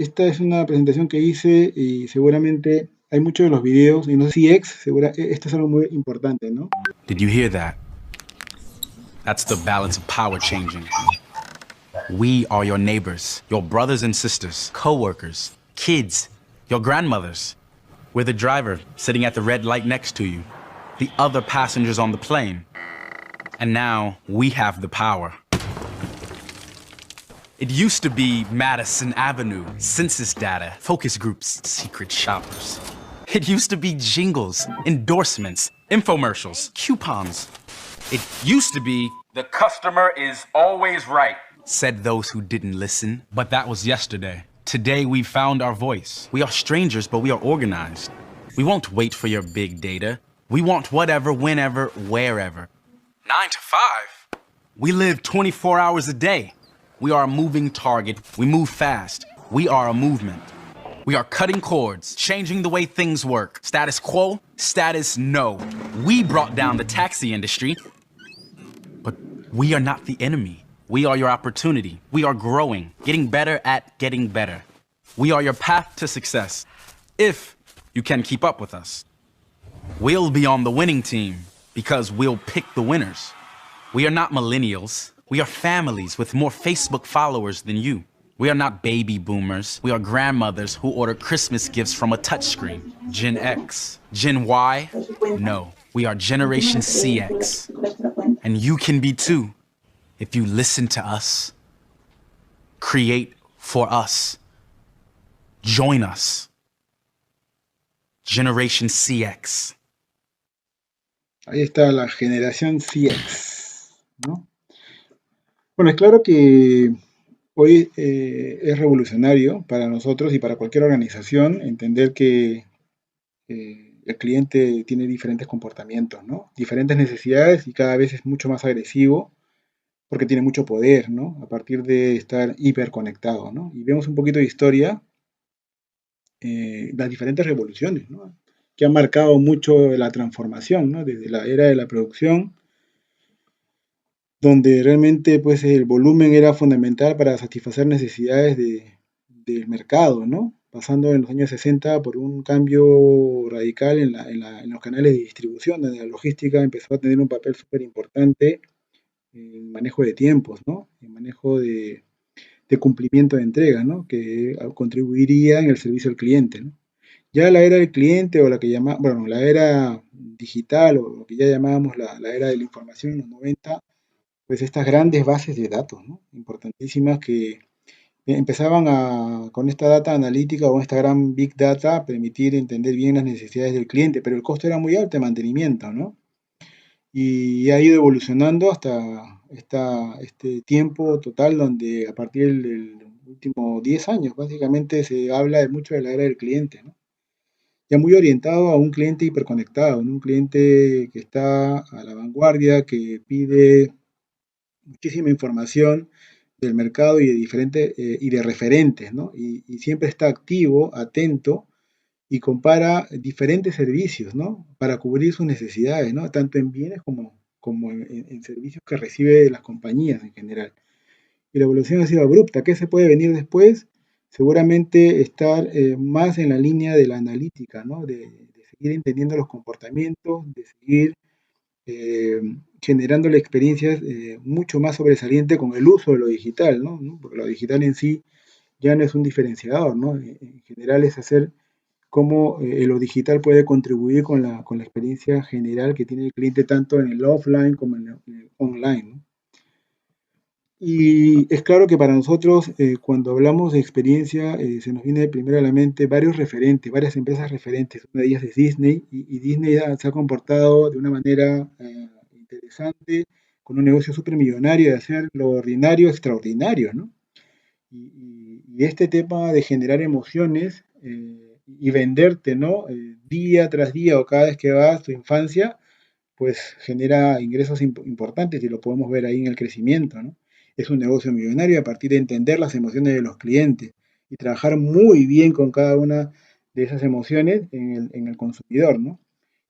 esta es una presentación que hice y seguramente hay muchos de los videos, y no sé si esto es algo muy importante, ¿no? Did you hear that? That's the balance of power changing. We are your neighbors, your brothers and sisters, co-workers, kids, your grandmothers. We're the driver sitting at the red light next to you, the other passengers on the plane. And now we have the power. It used to be Madison Avenue, census data, focus groups, secret shoppers. It used to be jingles, endorsements, infomercials, coupons. It used to be the customer is always right, said those who didn't listen. But that was yesterday. Today we found our voice. We are strangers, but we are organized. We won't wait for your big data. We want whatever, whenever, wherever. 9 to 5? We live 24 hours a day. We are a moving target. We move fast. We are a movement. We are cutting cords, changing the way things work. Status quo, status no. We brought down the taxi industry, but we are not the enemy. We are your opportunity. We are growing, getting better at getting better. We are your path to success, if you can keep up with us. We'll be on the winning team because we'll pick the winners. We are not millennials. We are families with more Facebook followers than you. We are not baby boomers. We are grandmothers who order Christmas gifts from a touchscreen. Gen X. Gen Y? No. We are Generation CX. And you can be too, if you listen to us. Create for us. Join us. Generation CX. Ahí está la generación CX, ¿no? Bueno, es claro que hoy es revolucionario para nosotros y para cualquier organización entender que el cliente tiene diferentes comportamientos, ¿no? Diferentes necesidades y cada vez es mucho más agresivo porque tiene mucho poder, ¿no? A partir de estar hiperconectado, ¿no? Y vemos un poquito de historia, las diferentes revoluciones, ¿no? Que han marcado mucho la transformación, ¿no? Desde la era de la producción, donde realmente pues el volumen era fundamental para satisfacer necesidades del mercado, ¿no? Pasando en los años 60 por un cambio radical en los canales de distribución, donde la logística empezó a tener un papel súper importante en manejo de tiempos, ¿no? En manejo de cumplimiento de entrega, ¿no? Que contribuiría en el servicio al cliente, ¿no? Ya la era del cliente o la que llama, bueno, la era digital o lo que ya llamábamos la era de la información en los 90, pues estas grandes bases de datos, ¿no? Importantísimas que empezaban con esta data analítica o esta gran big data a permitir entender bien las necesidades del cliente, pero el costo era muy alto de mantenimiento, ¿no? Y ha ido evolucionando hasta este tiempo total donde a partir del último 10 años básicamente se habla de mucho de la era del cliente, ¿no? Ya muy orientado a un cliente hiperconectado, ¿no? Un cliente que está a la vanguardia, que pide muchísima información del mercado y de diferentes y de referentes, ¿no? Y siempre está activo, atento y compara diferentes servicios, ¿no? Para cubrir sus necesidades, ¿no? Tanto en bienes como en servicios que recibe las compañías en general. Y la evolución ha sido abrupta. ¿Qué se puede venir después? Seguramente estar más en la línea de la analítica, ¿no? De seguir entendiendo los comportamientos, de seguir eh, generándole experiencias mucho más sobresalientes con el uso de lo digital, ¿no? Porque lo digital en sí ya no es un diferenciador, ¿no? En general es hacer cómo lo digital puede contribuir con la experiencia general que tiene el cliente tanto en el offline como en el online, ¿no? Y es claro que para nosotros, cuando hablamos de experiencia, se nos viene primero a la mente varios referentes, varias empresas referentes. Una de ellas es Disney, y Disney se ha comportado de una manera interesante, con un negocio súper millonario de hacer lo ordinario extraordinario, ¿no? Y este tema de generar emociones y venderte, ¿no? Día tras día o cada vez que vas a tu infancia, pues genera ingresos importantes y lo podemos ver ahí en el crecimiento, ¿no? Es un negocio millonario a partir de entender las emociones de los clientes y trabajar muy bien con cada una de esas emociones en el consumidor, ¿no?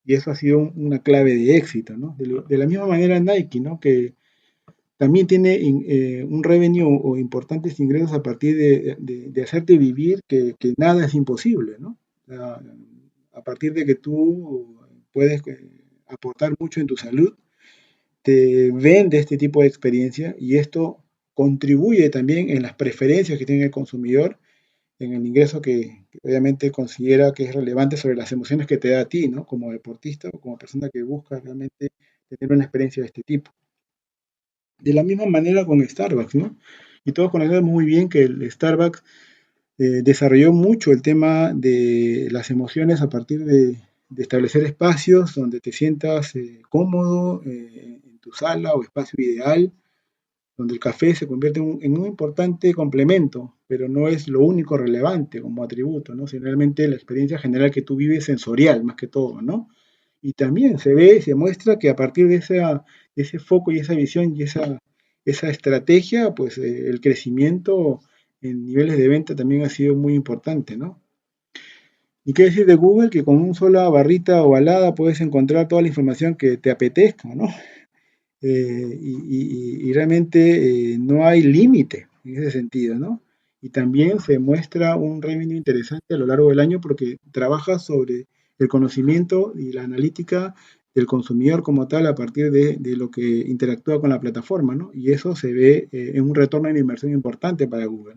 Y eso ha sido una clave de éxito, ¿no? De la misma manera Nike, ¿no? Que también tiene un revenue o importantes ingresos a partir de hacerte vivir que nada es imposible, ¿no? A partir de que tú puedes aportar mucho en tu salud, te vende este tipo de experiencia y esto contribuye también en las preferencias que tiene el consumidor, en el ingreso que obviamente considera que es relevante sobre las emociones que te da a ti, ¿no? Como deportista o como persona que busca realmente tener una experiencia de este tipo. De la misma manera con Starbucks, ¿no? Y todos conocemos muy bien que el Starbucks desarrolló mucho el tema de las emociones a partir de establecer espacios donde te sientas cómodo en tu sala o espacio ideal, donde el café se convierte en un importante complemento, pero no es lo único relevante como atributo, ¿no? Sino realmente la experiencia general que tú vives sensorial, más que todo, ¿no? Y también se ve, se muestra que a partir de ese foco y esa visión y esa estrategia, pues el crecimiento en niveles de venta también ha sido muy importante, ¿no? ¿Y qué decir de Google? Que con una sola barrita ovalada puedes encontrar toda la información que te apetezca, ¿no? Y realmente no hay límite en ese sentido, ¿no? Y también se muestra un revenue interesante a lo largo del año porque trabaja sobre el conocimiento y la analítica del consumidor como tal a partir de lo que interactúa con la plataforma, ¿no? Y eso se ve en un retorno de inversión importante para Google.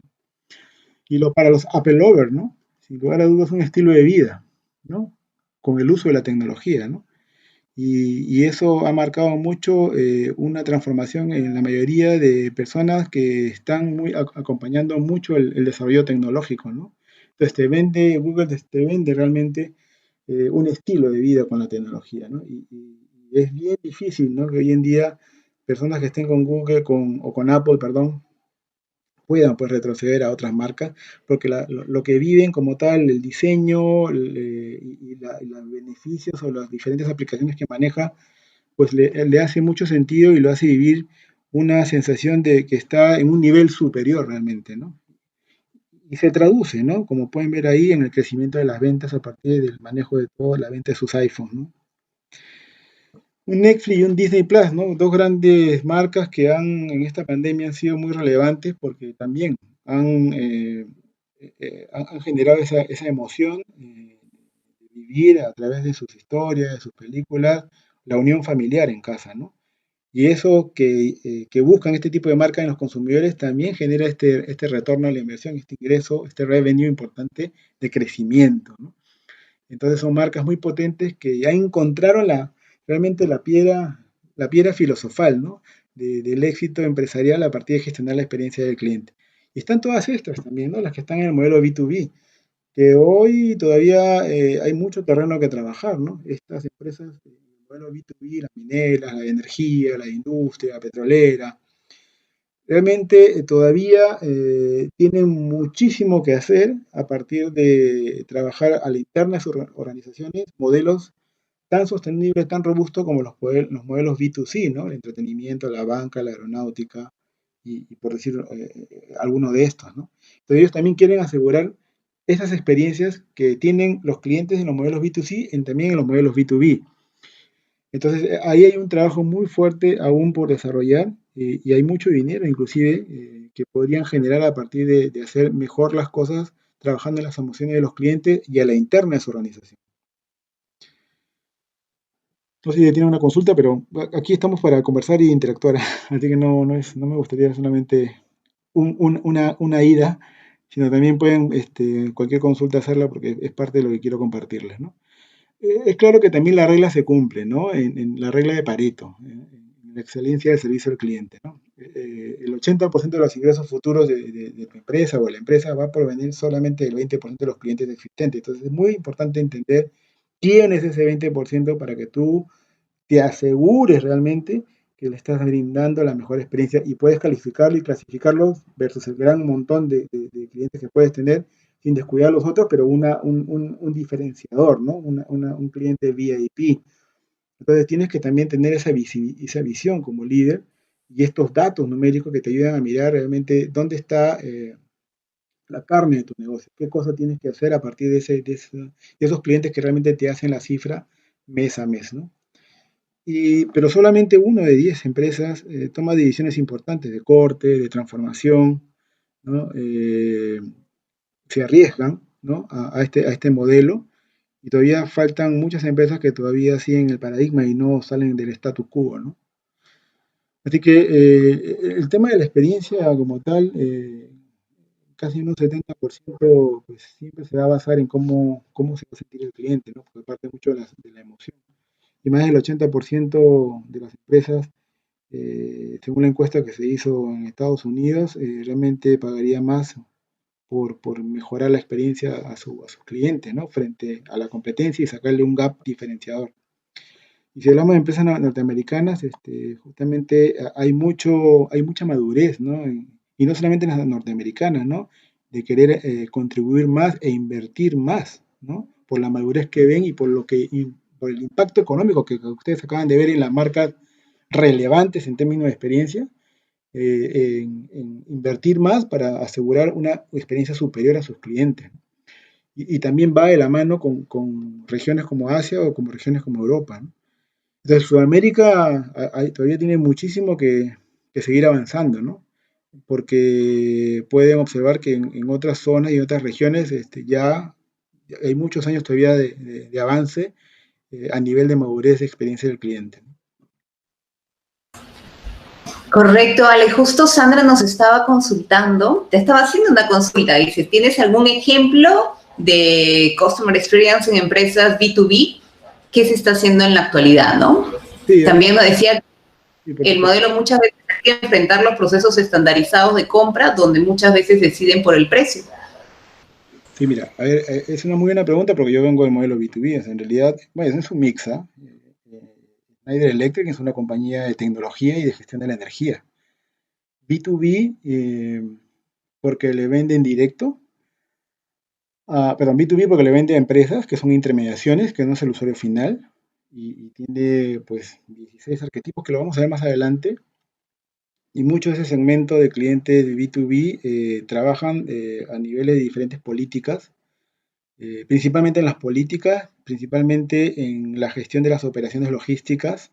Y para los Apple lovers, ¿no? Sin lugar a dudas, un estilo de vida, ¿no? Con el uso de la tecnología, ¿no? Y eso ha marcado mucho una transformación en la mayoría de personas que están acompañando mucho el desarrollo tecnológico, ¿no? Entonces Google te vende realmente un estilo de vida con la tecnología, ¿no? Y es bien difícil, ¿no? Que hoy en día personas que estén con Google o con Apple, perdón, puedan pues retroceder a otras marcas, porque lo que viven como tal, el diseño y los beneficios o las diferentes aplicaciones que maneja, pues le hace mucho sentido y lo hace vivir una sensación de que está en un nivel superior realmente, ¿no? Y se traduce, ¿no? Como pueden ver ahí en el crecimiento de las ventas a partir del manejo de toda la venta de sus iPhones, ¿no? Un Netflix y un Disney Plus, ¿no? Dos grandes marcas que en esta pandemia han sido muy relevantes porque también han, han generado esa emoción de vivir a través de sus historias, de sus películas, la unión familiar en casa, ¿no? Y eso que buscan este tipo de marcas en los consumidores también genera este retorno a la inversión, este ingreso, este revenue importante de crecimiento, ¿no? Entonces son marcas muy potentes que ya encontraron realmente la piedra filosofal, ¿no? Del éxito empresarial a partir de gestionar la experiencia del cliente. Y están todas estas también, ¿no? Las que están en el modelo B2B, que hoy todavía hay mucho terreno que trabajar, ¿no? Estas empresas, el modelo B2B, las mineras, la de energía, la de industria, petrolera, realmente todavía tienen muchísimo que hacer a partir de trabajar a la interna de sus organizaciones, modelos tan sostenibles, tan robustos como los modelos B2C, ¿no? El entretenimiento, la banca, la aeronáutica y por decir alguno de estos, ¿no? Entonces ellos también quieren asegurar esas experiencias que tienen los clientes en los modelos B2C también en los modelos B2B. Entonces, ahí hay un trabajo muy fuerte aún por desarrollar y hay mucho dinero, inclusive, que podrían generar a partir de hacer mejor las cosas, trabajando en las emociones de los clientes y a la interna de su organización. No sé si tiene una consulta, pero aquí estamos para conversar y interactuar, así que no me gustaría solamente una ida, sino también pueden cualquier consulta hacerla porque es parte de lo que quiero compartirles, ¿no? Es claro que también la regla se cumple, ¿no? En la regla de Pareto, en la excelencia del servicio al cliente, ¿no? El 80% de los ingresos futuros de tu empresa o de la empresa va a provenir solamente del 20% de los clientes existentes. Entonces es muy importante entender quién es ese 20% para que tú te asegures realmente que le estás brindando la mejor experiencia y puedes calificarlo y clasificarlo versus el gran montón de clientes que puedes tener sin descuidar a los otros, pero un diferenciador, ¿no? Un cliente VIP. Entonces tienes que también tener esa visión como líder y estos datos numéricos que te ayudan a mirar realmente dónde está la carne de tu negocio, qué cosa tienes que hacer a partir de esos clientes que realmente te hacen la cifra mes a mes, ¿no? pero solamente uno de 10 empresas toma decisiones importantes de corte, de transformación, ¿no? Se arriesgan, ¿no? A este modelo, y todavía faltan muchas empresas que todavía siguen el paradigma y no salen del status quo, ¿no? Así que el tema de la experiencia como tal, casi un 70%, pues siempre se va a basar en cómo se va a sentir el cliente, ¿no? Porque parte mucho de la emoción. Y más del 80% de las empresas, según la encuesta que se hizo en Estados Unidos, realmente pagaría más por mejorar la experiencia a sus clientes, ¿no? Frente a la competencia y sacarle un gap diferenciador. Y si hablamos de empresas norteamericanas, justamente hay mucha madurez, ¿no? Y no solamente en las norteamericanas, ¿no? De querer contribuir más e invertir más, ¿no? Por la madurez que ven y por el impacto económico que ustedes acaban de ver en las marcas relevantes en términos de experiencia, en invertir más para asegurar una experiencia superior a sus clientes. Y también va de la mano con regiones como Asia o como regiones como Europa, ¿no? Entonces, Sudamérica todavía tiene muchísimo que seguir avanzando, ¿no? Porque pueden observar que en otras zonas y en otras regiones ya hay muchos años todavía de avance a nivel de madurez de experiencia del cliente. Correcto, Ale. Justo Sandra nos estaba consultando, te estaba haciendo una consulta. Dice, ¿tienes algún ejemplo de Customer Experience en empresas B2B? ¿Qué se está haciendo en la actualidad, no? Sí, También nos decía sí, que el modelo muchas veces hay que enfrentar los procesos estandarizados de compra, donde muchas veces deciden por el precio. sí, mira, a ver, es una muy buena pregunta porque yo vengo del modelo B2B, o sea, en realidad, bueno, es un mix, ¿ah? Schneider Electric es una compañía de tecnología y de gestión de la energía. B2B, porque le venden directo, perdón, B2B porque le vende a empresas que son intermediaciones, que no es el usuario final, y tiene pues 16 arquetipos que lo vamos a ver más adelante, y mucho de ese segmento de clientes de B2B trabajan a niveles de diferentes políticas, principalmente en las políticas, principalmente en la gestión de las operaciones logísticas,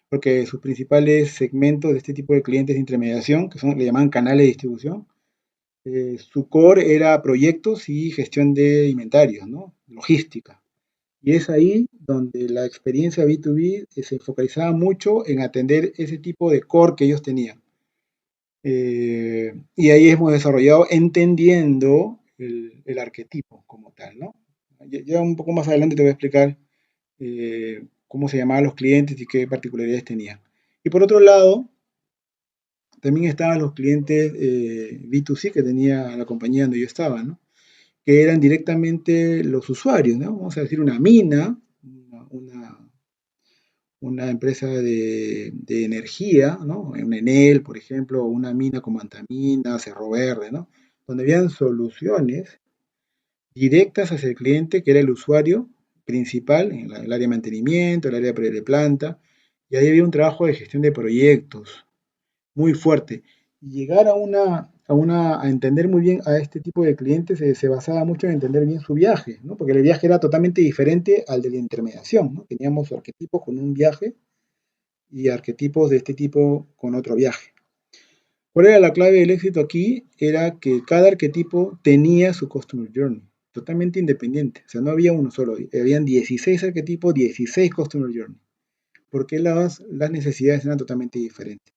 porque sus principales segmentos de este tipo de clientes de intermediación, que son, le llaman canales de distribución, su core era proyectos y gestión de inventarios, ¿no? Logística. Y es ahí donde la experiencia B2B se focalizaba mucho en atender ese tipo de core que ellos tenían. Y ahí hemos desarrollado entendiendo el arquetipo como tal, ¿no? Ya un poco más adelante te voy a explicar cómo se llamaban los clientes y qué particularidades tenían. Y por otro lado, también estaban los clientes B2C que tenía la compañía donde yo estaba, ¿no? Que eran directamente los usuarios, ¿no? Vamos a decir una mina, una, una empresa de energía, ¿no? Una Enel, por ejemplo, o una mina como Antamina, Cerro Verde, ¿no? Donde habían soluciones directas hacia el cliente, que era el usuario principal, en el área de mantenimiento, el área de planta, y ahí había un trabajo de gestión de proyectos muy fuerte. Y llegar a entender muy bien a este tipo de clientes se basaba mucho en entender bien su viaje, ¿no? Porque el viaje era totalmente diferente al de la intermediación, ¿no? Teníamos arquetipos con un viaje y arquetipos de este tipo con otro viaje. ¿Cuál era la clave del éxito aquí? Era que cada arquetipo tenía su Customer Journey, totalmente independiente. O sea, no había uno solo, habían 16 arquetipos, 16 Customer Journey, porque las necesidades eran totalmente diferentes.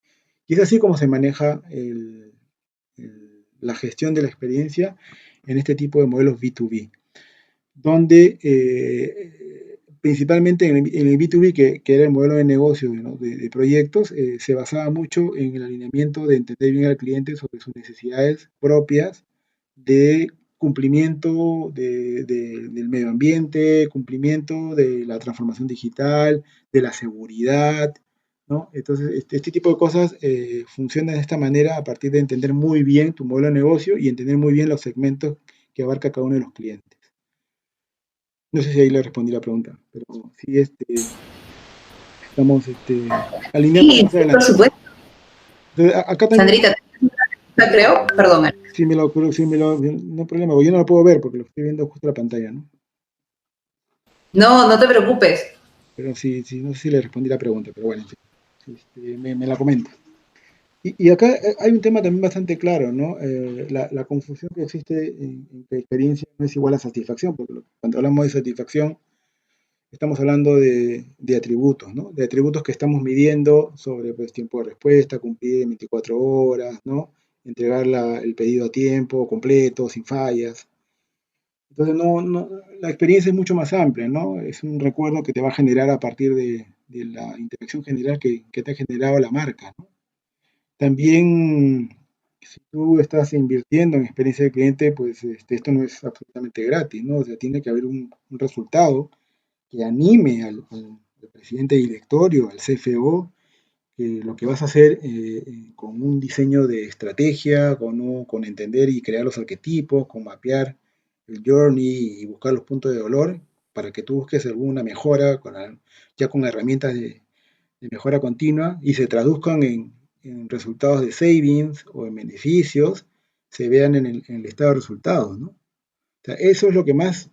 Y es así como se maneja la gestión de la experiencia en este tipo de modelos B2B, donde principalmente en el B2B, que era el modelo de negocio, ¿no? de proyectos, se basaba mucho en el alineamiento de entender bien al cliente sobre sus necesidades propias de cumplimiento del medio ambiente, cumplimiento de la transformación digital, de la seguridad, ¿no? Entonces, este tipo de cosas funcionan de esta manera a partir de entender muy bien tu modelo de negocio y entender muy bien los segmentos que abarca cada uno de los clientes. No sé si ahí le respondí la pregunta, pero sí, estamos alineando Sí, más por adelante. supuesto. Entonces, acá también, Sandrita, creo, perdón. no hay problema, yo no lo puedo ver porque lo estoy viendo justo en la pantalla, ¿no? No, no te preocupes. pero no sé si le respondí la pregunta, pero bueno, en fin, me la comenta. Y acá hay un tema también bastante claro, ¿no? La confusión que existe en que experiencia no es igual a satisfacción, porque cuando hablamos de satisfacción estamos hablando de atributos, ¿no? De atributos que estamos midiendo sobre pues, tiempo de respuesta, cumplir en 24 horas, ¿no? Entregar el pedido a tiempo, completo, sin fallas. Entonces, la experiencia es mucho más amplia, ¿no? Es un recuerdo que te va a generar a partir de la interacción general que te ha generado la marca, ¿no? También, si tú estás invirtiendo en experiencia de cliente, pues esto no es absolutamente gratis, ¿no? O sea, tiene que haber un resultado que anime al presidente de directorio, al CFO, que lo que vas a hacer con un diseño de estrategia, con entender y crear los arquetipos, con mapear el journey y buscar los puntos de dolor para que tú busques alguna mejora ya con herramientas de mejora continua y se traduzcan en resultados de savings o en beneficios, se vean en el estado de resultados, ¿no? O sea, eso es lo que más,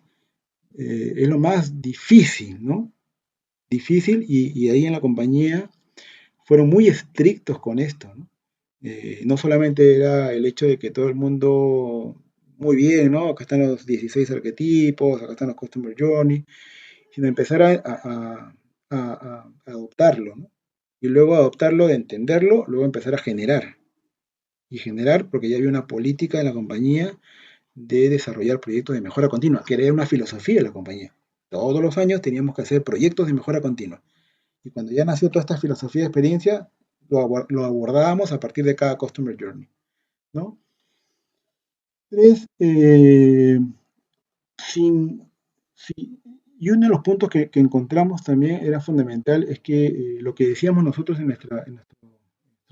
es lo más difícil, ¿no? Difícil y ahí en la compañía fueron muy estrictos con esto, ¿no? No solamente era el hecho de que todo el mundo, muy bien, ¿no? Acá están los 16 arquetipos, acá están los Customer Journey, sino empezar a adoptarlo, ¿no? Y luego adoptarlo, de entenderlo, luego empezar a generar. Y generar porque ya había una política en la compañía de desarrollar proyectos de mejora continua, que era una filosofía de la compañía. Todos los años teníamos que hacer proyectos de mejora continua. Y cuando ya nació toda esta filosofía de experiencia, lo abordábamos a partir de cada Customer Journey, ¿no? Tres, sin, sí, y uno de los puntos que encontramos también era fundamental es que lo que decíamos nosotros en nuestros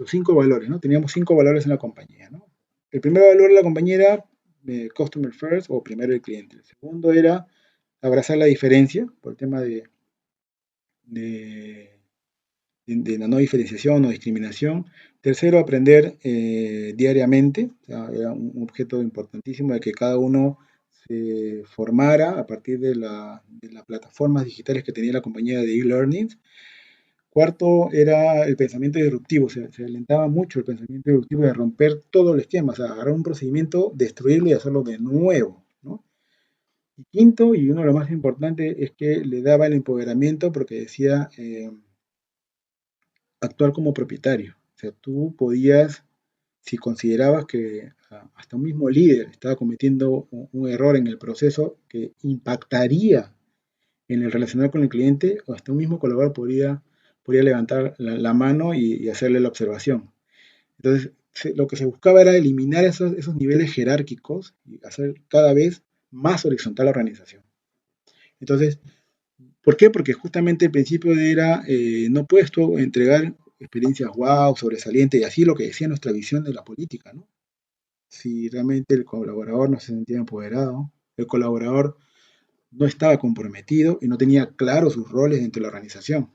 5 valores, ¿no? Teníamos 5 valores en la compañía, ¿no? El primer valor de la compañía era Customer First o primero el cliente. El segundo era abrazar la diferencia por el tema de de la no diferenciación o discriminación. Tercero, aprender diariamente. O sea, era un objeto importantísimo de que cada uno se formara a partir de las plataformas digitales que tenía la compañía de e-learning. Cuarto, era el pensamiento disruptivo. Se alentaba mucho el pensamiento disruptivo de romper todo el esquema, o sea, agarrar un procedimiento, destruirlo y hacerlo de nuevo, ¿no? Y quinto, y uno de los más importantes, es que le daba el empoderamiento porque decía, actuar como propietario. O sea, tú podías, si considerabas que hasta un mismo líder estaba cometiendo un error en el proceso que impactaría en el relacionar con el cliente, o hasta un mismo colaborador podría levantar la mano y hacerle la observación. Entonces, lo que se buscaba era eliminar esos niveles jerárquicos y hacer cada vez más horizontal la organización. Entonces, ¿por qué? Porque justamente el principio era, no puedes tú entregar experiencias wow, sobresalientes, y así lo que decía nuestra visión de la política, ¿no? Si realmente el colaborador no se sentía empoderado, el colaborador no estaba comprometido y no tenía claros sus roles dentro de la organización.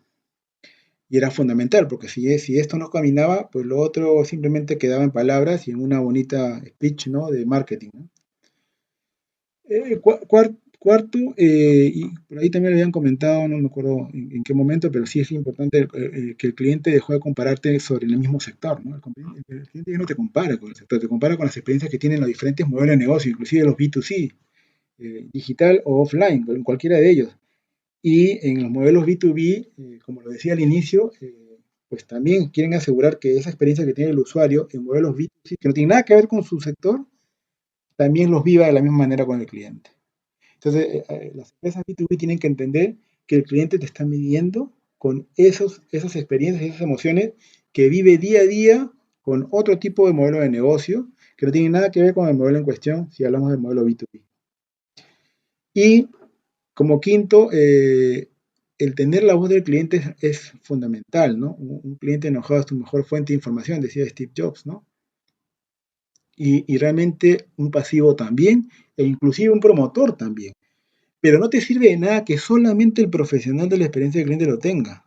Y era fundamental, porque si esto no caminaba, pues lo otro simplemente quedaba en palabras y en una bonita speech, ¿no? De marketing, ¿no? Cuarto, y por ahí también lo habían comentado, no me acuerdo en qué momento, pero sí es importante que el cliente dejó de compararte sobre el mismo sector, ¿no? El cliente ya no te compara con el sector, te compara con las experiencias que tienen los diferentes modelos de negocio, inclusive los B2C, digital o offline, en cualquiera de ellos. Y en los modelos B2B, como lo decía al inicio, pues también quieren asegurar que esa experiencia que tiene el usuario en modelos B2C, que no tiene nada que ver con su sector, también los viva de la misma manera con el cliente. Entonces, las empresas B2B tienen que entender que el cliente te está midiendo con esas experiencias y esas emociones que vive día a día con otro tipo de modelo de negocio que no tiene nada que ver con el modelo en cuestión si hablamos del modelo B2B. Y como quinto, el tener la voz del cliente es fundamental, ¿no? Un cliente enojado es tu mejor fuente de información, decía Steve Jobs, ¿no? Y realmente un pasivo también, e inclusive un promotor también. Pero no te sirve de nada que solamente el profesional de la experiencia del cliente lo tenga.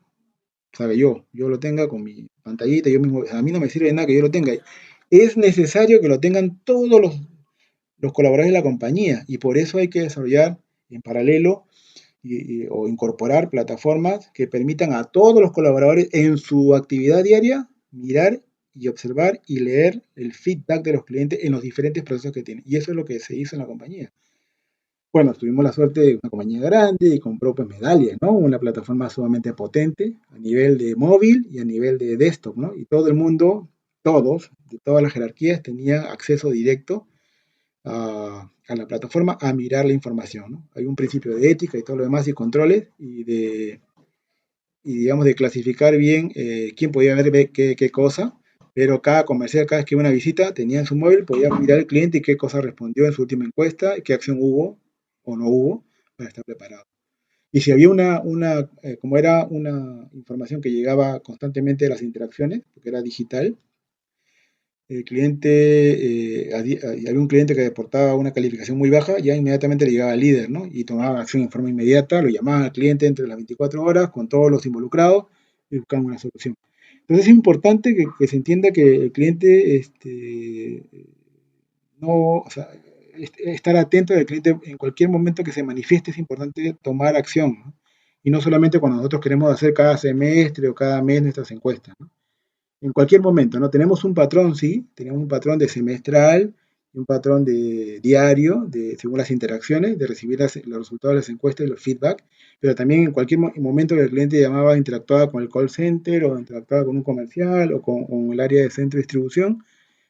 ¿Sabe? Yo lo tenga con mi pantallita, yo mismo, a mí no me sirve de nada que yo lo tenga. Es necesario que lo tengan todos los colaboradores de la compañía y por eso hay que desarrollar en paralelo o incorporar plataformas que permitan a todos los colaboradores en su actividad diaria mirar y observar y leer el feedback de los clientes en los diferentes procesos que tienen. Y eso es lo que se hizo en la compañía. Bueno, tuvimos la suerte de una compañía grande y compró pues Medallia, ¿no? Una plataforma sumamente potente a nivel de móvil y a nivel de desktop, ¿no? Y todo el mundo, todos, de todas las jerarquías, tenían acceso directo a la plataforma a mirar la información, ¿no? Hay un principio de ética y todo lo demás y controles y digamos, de clasificar bien quién podía ver qué cosa, pero cada comercial, cada vez que iba a una visita, tenía en su móvil, podía mirar al cliente y qué cosa respondió en su última encuesta, y qué acción hubo o no hubo para estar preparado. Y si había como era una información que llegaba constantemente de las interacciones, porque era digital, el cliente, había un cliente que deportaba una calificación muy baja, ya inmediatamente le llegaba al líder, ¿no? Y tomaba acción en forma inmediata, lo llamaban al cliente entre las 24 horas con todos los involucrados y buscaban una solución. Entonces es importante que se entienda que el cliente, no, o sea, estar atento del cliente en cualquier momento que se manifieste, es importante tomar acción, ¿no? Y no solamente cuando nosotros queremos hacer cada semestre o cada mes nuestras encuestas, ¿no? En cualquier momento, ¿no? Tenemos un patrón, sí, tenemos un patrón de semestral, un patrón de diario, según las interacciones, de recibir los resultados de las encuestas y los feedback, pero también en cualquier momento que el cliente llamaba, interactuaba con el call center o interactuaba con un comercial o con el área de centro de distribución,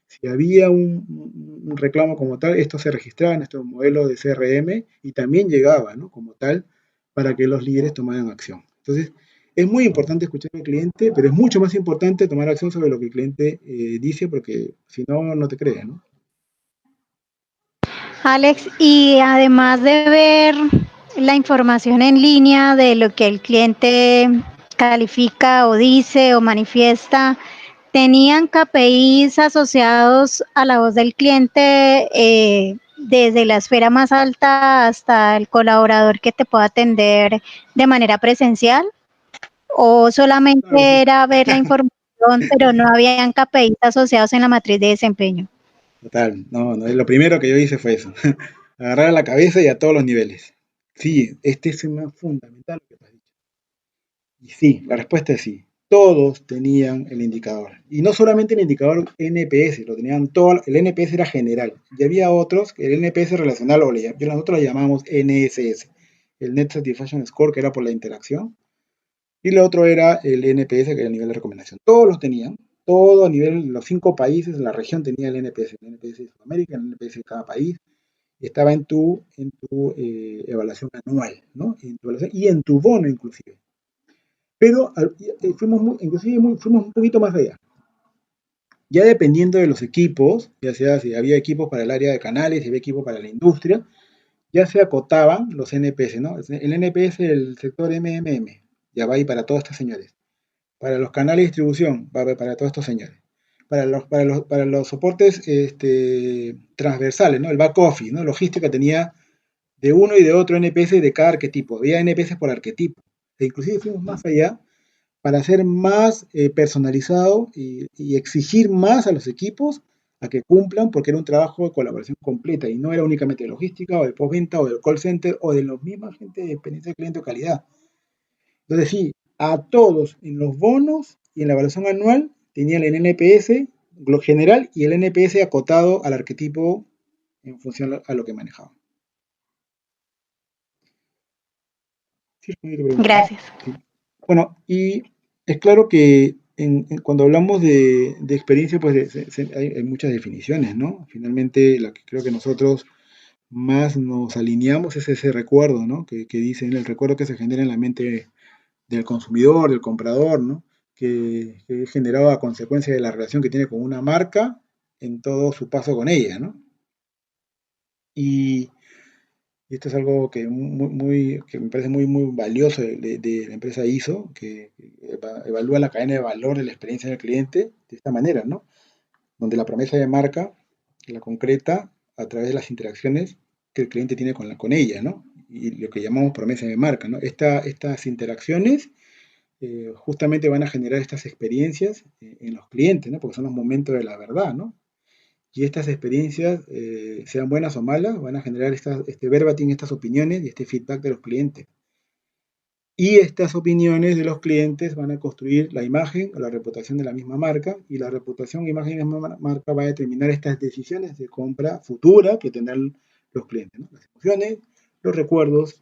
si había un reclamo como tal, esto se registraba en nuestro modelo de CRM y también llegaba, ¿no? Como tal para que los líderes tomaran acción. Entonces, es muy importante escuchar al cliente, pero es mucho más importante tomar acción sobre lo que el cliente dice, porque si no, no te cree, ¿no? Alex, y además de ver la información en línea de lo que el cliente califica o dice o manifiesta, ¿tenían KPIs asociados a la voz del cliente desde la esfera más alta hasta el colaborador que te pueda atender de manera presencial? ¿O Claro, solamente sí. era ver la información, pero no habían KPIs asociados en la matriz de desempeño? Total, no, no, lo primero que yo hice fue eso, agarrar a la cabeza y a todos los niveles. Sí, este es más fundamental lo que has dicho. Y sí, la respuesta es sí. Todos tenían el indicador. Y no solamente el indicador NPS, lo tenían todo. El NPS era general. Y había otros, el NPS relacional, nosotros lo llamamos NSS, el Net Satisfaction Score, que era por la interacción. Y lo otro era el NPS, que era el nivel de recomendación. Todos los tenían. Todo a nivel, los 5 países, la región tenía el NPS. El NPS de Sudamérica, el NPS de cada país. Y estaba en tu evaluación anual, ¿no? Y en tu bono, inclusive. Pero fuimos un poquito más allá. Ya dependiendo de los equipos, ya sea si había equipos para el área de canales, si había equipos para la industria, ya se acotaban los NPS, ¿no? El NPS del sector MMM, ya va ahí para todos estos señores. Para los canales de distribución, va para todos estos señores. Para los soportes transversales, ¿no? El back office, ¿no? Logística tenía de uno y de otro NPS de cada arquetipo. Había NPS por arquetipo. E inclusive fuimos más allá para ser más personalizado y exigir más a los equipos a que cumplan, porque era un trabajo de colaboración completa y no era únicamente de logística o de postventa o del call center o de los mismos gente de experiencia de cliente o calidad. Entonces sí, a todos en los bonos y en la evaluación anual tenían el NPS lo general y el NPS acotado al arquetipo en función a lo que manejaban. Sí, Gracias. sí. Bueno, y es claro que cuando hablamos de experiencia, pues hay muchas definiciones, ¿no? Finalmente, la que creo que nosotros más nos alineamos es ese recuerdo, ¿no? Que dicen, el recuerdo que se genera en la mente del consumidor, del comprador, ¿no? Que es generado a consecuencia de la relación que tiene con una marca en todo su paso con ella, ¿no? Y esto es algo que me parece muy valioso de la empresa ISO, que evalúa la cadena de valor de la experiencia del cliente de esta manera, ¿no? Donde la promesa de marca la concreta a través de las interacciones que el cliente tiene con ella, ¿no? Y lo que llamamos promesa de marca, ¿no? Estas interacciones justamente van a generar estas experiencias en los clientes, ¿no? Porque son los momentos de la verdad, ¿no? Y estas experiencias, sean buenas o malas, van a generar este verbatim, estas opiniones y este feedback de los clientes. Y estas opiniones de los clientes van a construir la imagen o la reputación de la misma marca, y la reputación e imagen de la misma marca va a determinar estas decisiones de compra futura que tendrán los clientes, ¿no? Las emociones, los recuerdos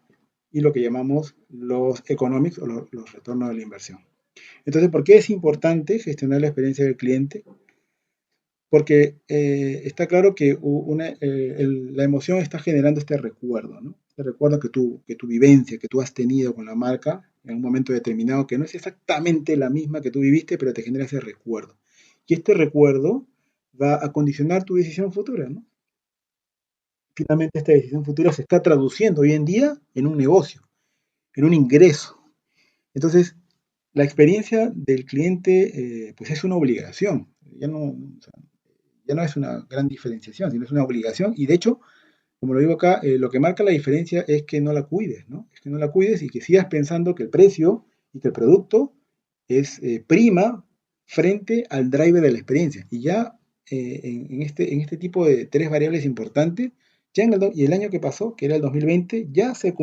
y lo que llamamos los economics o los retornos de la inversión. Entonces, ¿por qué es importante gestionar la experiencia del cliente? Porque está claro que la emoción está generando este recuerdo, ¿no? Este recuerdo que tu vivencia, que tú has tenido con la marca en un momento determinado, que no es exactamente la misma que tú viviste, pero te genera ese recuerdo. Y este recuerdo va a condicionar tu decisión futura, ¿no? Finalmente, esta decisión futura se está traduciendo hoy en día en un negocio, en un ingreso. Entonces, la experiencia del cliente, pues es una obligación. Ya no, o sea, ya no es una gran diferenciación, sino es una obligación. Y de hecho, como lo digo acá, lo que marca la diferencia es que no la cuides, ¿no? Es que no la cuides y que sigas pensando que el precio y que el producto es prima frente al driver de la experiencia. Y ya en este tipo de tres variables importantes, ya y el año que pasó, que era el 2020, ya se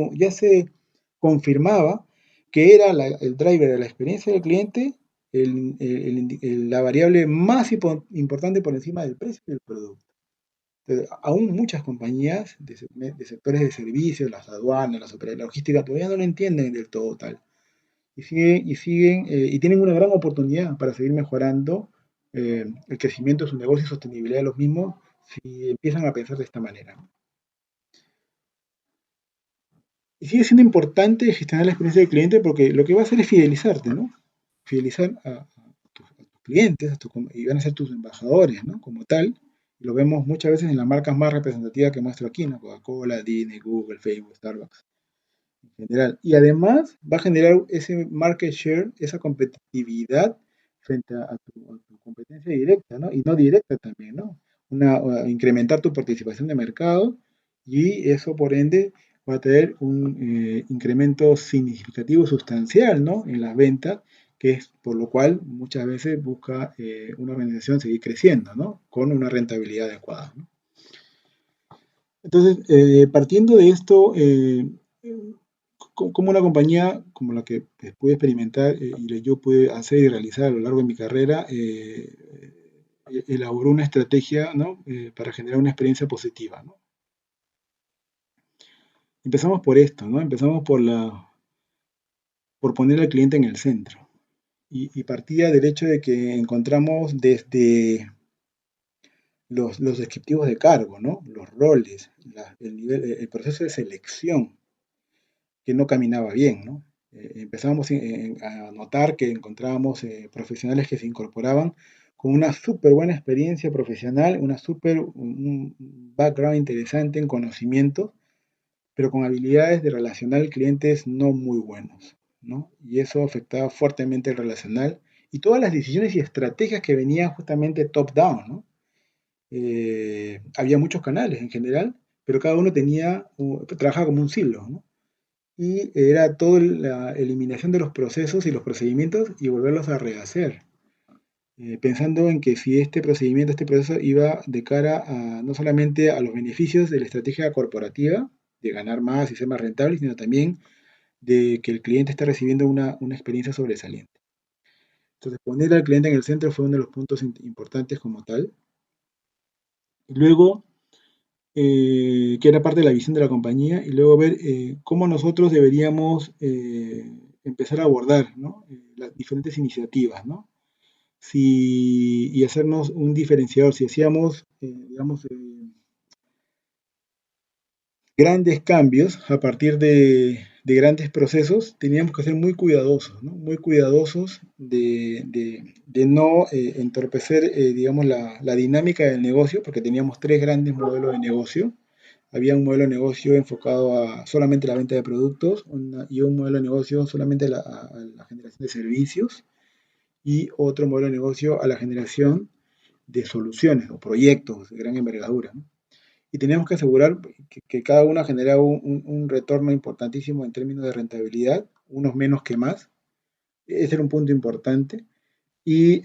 confirmaba que era el driver de la experiencia del cliente la variable más importante por encima del precio del producto. Entonces, aún muchas compañías de sectores de servicios, las aduanas, la logística, todavía no lo entienden del todo tal. Y tienen una gran oportunidad para seguir mejorando el crecimiento de su negocio y sostenibilidad de los mismos si empiezan a pensar de esta manera. Y sigue siendo importante gestionar la experiencia del cliente porque lo que va a hacer es fidelizarte, ¿no? Fidelizar a tus clientes, y van a ser tus embajadores, ¿no? Como tal. Lo vemos muchas veces en las marcas más representativas que muestro aquí, ¿no? Coca-Cola, Disney, Google, Facebook, Starbucks, en general. Y además va a generar ese market share, esa competitividad frente a tu competencia directa, ¿no? Y no directa también, ¿no? Incrementar tu participación de mercado, y eso por ende va a tener un incremento significativo, sustancial, ¿no? En las ventas, que es por lo cual muchas veces busca una organización seguir creciendo, ¿no? Con una rentabilidad adecuada, ¿no? Entonces, partiendo de esto, como una compañía como la que pude experimentar y yo pude hacer y realizar a lo largo de mi carrera, elaboró una estrategia, ¿no? Para generar una experiencia positiva, ¿no? Empezamos por esto, ¿no? Empezamos por poner al cliente en el centro. Y partía del hecho de que encontramos desde los descriptivos de cargo, ¿no? Los roles, el proceso de selección que no caminaba bien, ¿no? Empezamos a notar que encontrábamos profesionales que se incorporaban con una súper buena experiencia profesional, un background interesante en conocimiento, pero con habilidades de relacional clientes no muy buenos, ¿no? Y eso afectaba fuertemente el relacional y todas las decisiones y estrategias que venían justamente top-down, ¿no? Había muchos canales en general, pero cada uno trabajaba como un silo, ¿no? Y era toda la eliminación de los procesos y los procedimientos y volverlos a rehacer, pensando en que si este procedimiento, este proceso iba de cara no solamente a los beneficios de la estrategia corporativa, de ganar más y ser más rentable, sino también de que el cliente está recibiendo una experiencia sobresaliente. Entonces, poner al cliente en el centro fue uno de los puntos importantes como tal. Y luego, que era parte de la visión de la compañía, y luego ver cómo nosotros deberíamos empezar a abordar, ¿no? Las diferentes iniciativas, ¿no? Y hacernos un diferenciador. Si hacíamos, digamos, grandes cambios a partir de grandes procesos, teníamos que ser muy cuidadosos, ¿no? Muy cuidadosos de no entorpecer, digamos, la dinámica del negocio, porque teníamos tres grandes modelos de negocio. Había un modelo de negocio enfocado a solamente la venta de productos, y un modelo de negocio solamente a la generación de servicios, y otro modelo de negocio a la generación de soluciones o proyectos de gran envergadura, ¿no? Y teníamos que asegurar que cada una generaba un retorno importantísimo en términos de rentabilidad, unos menos que más. Ese era un punto importante. Y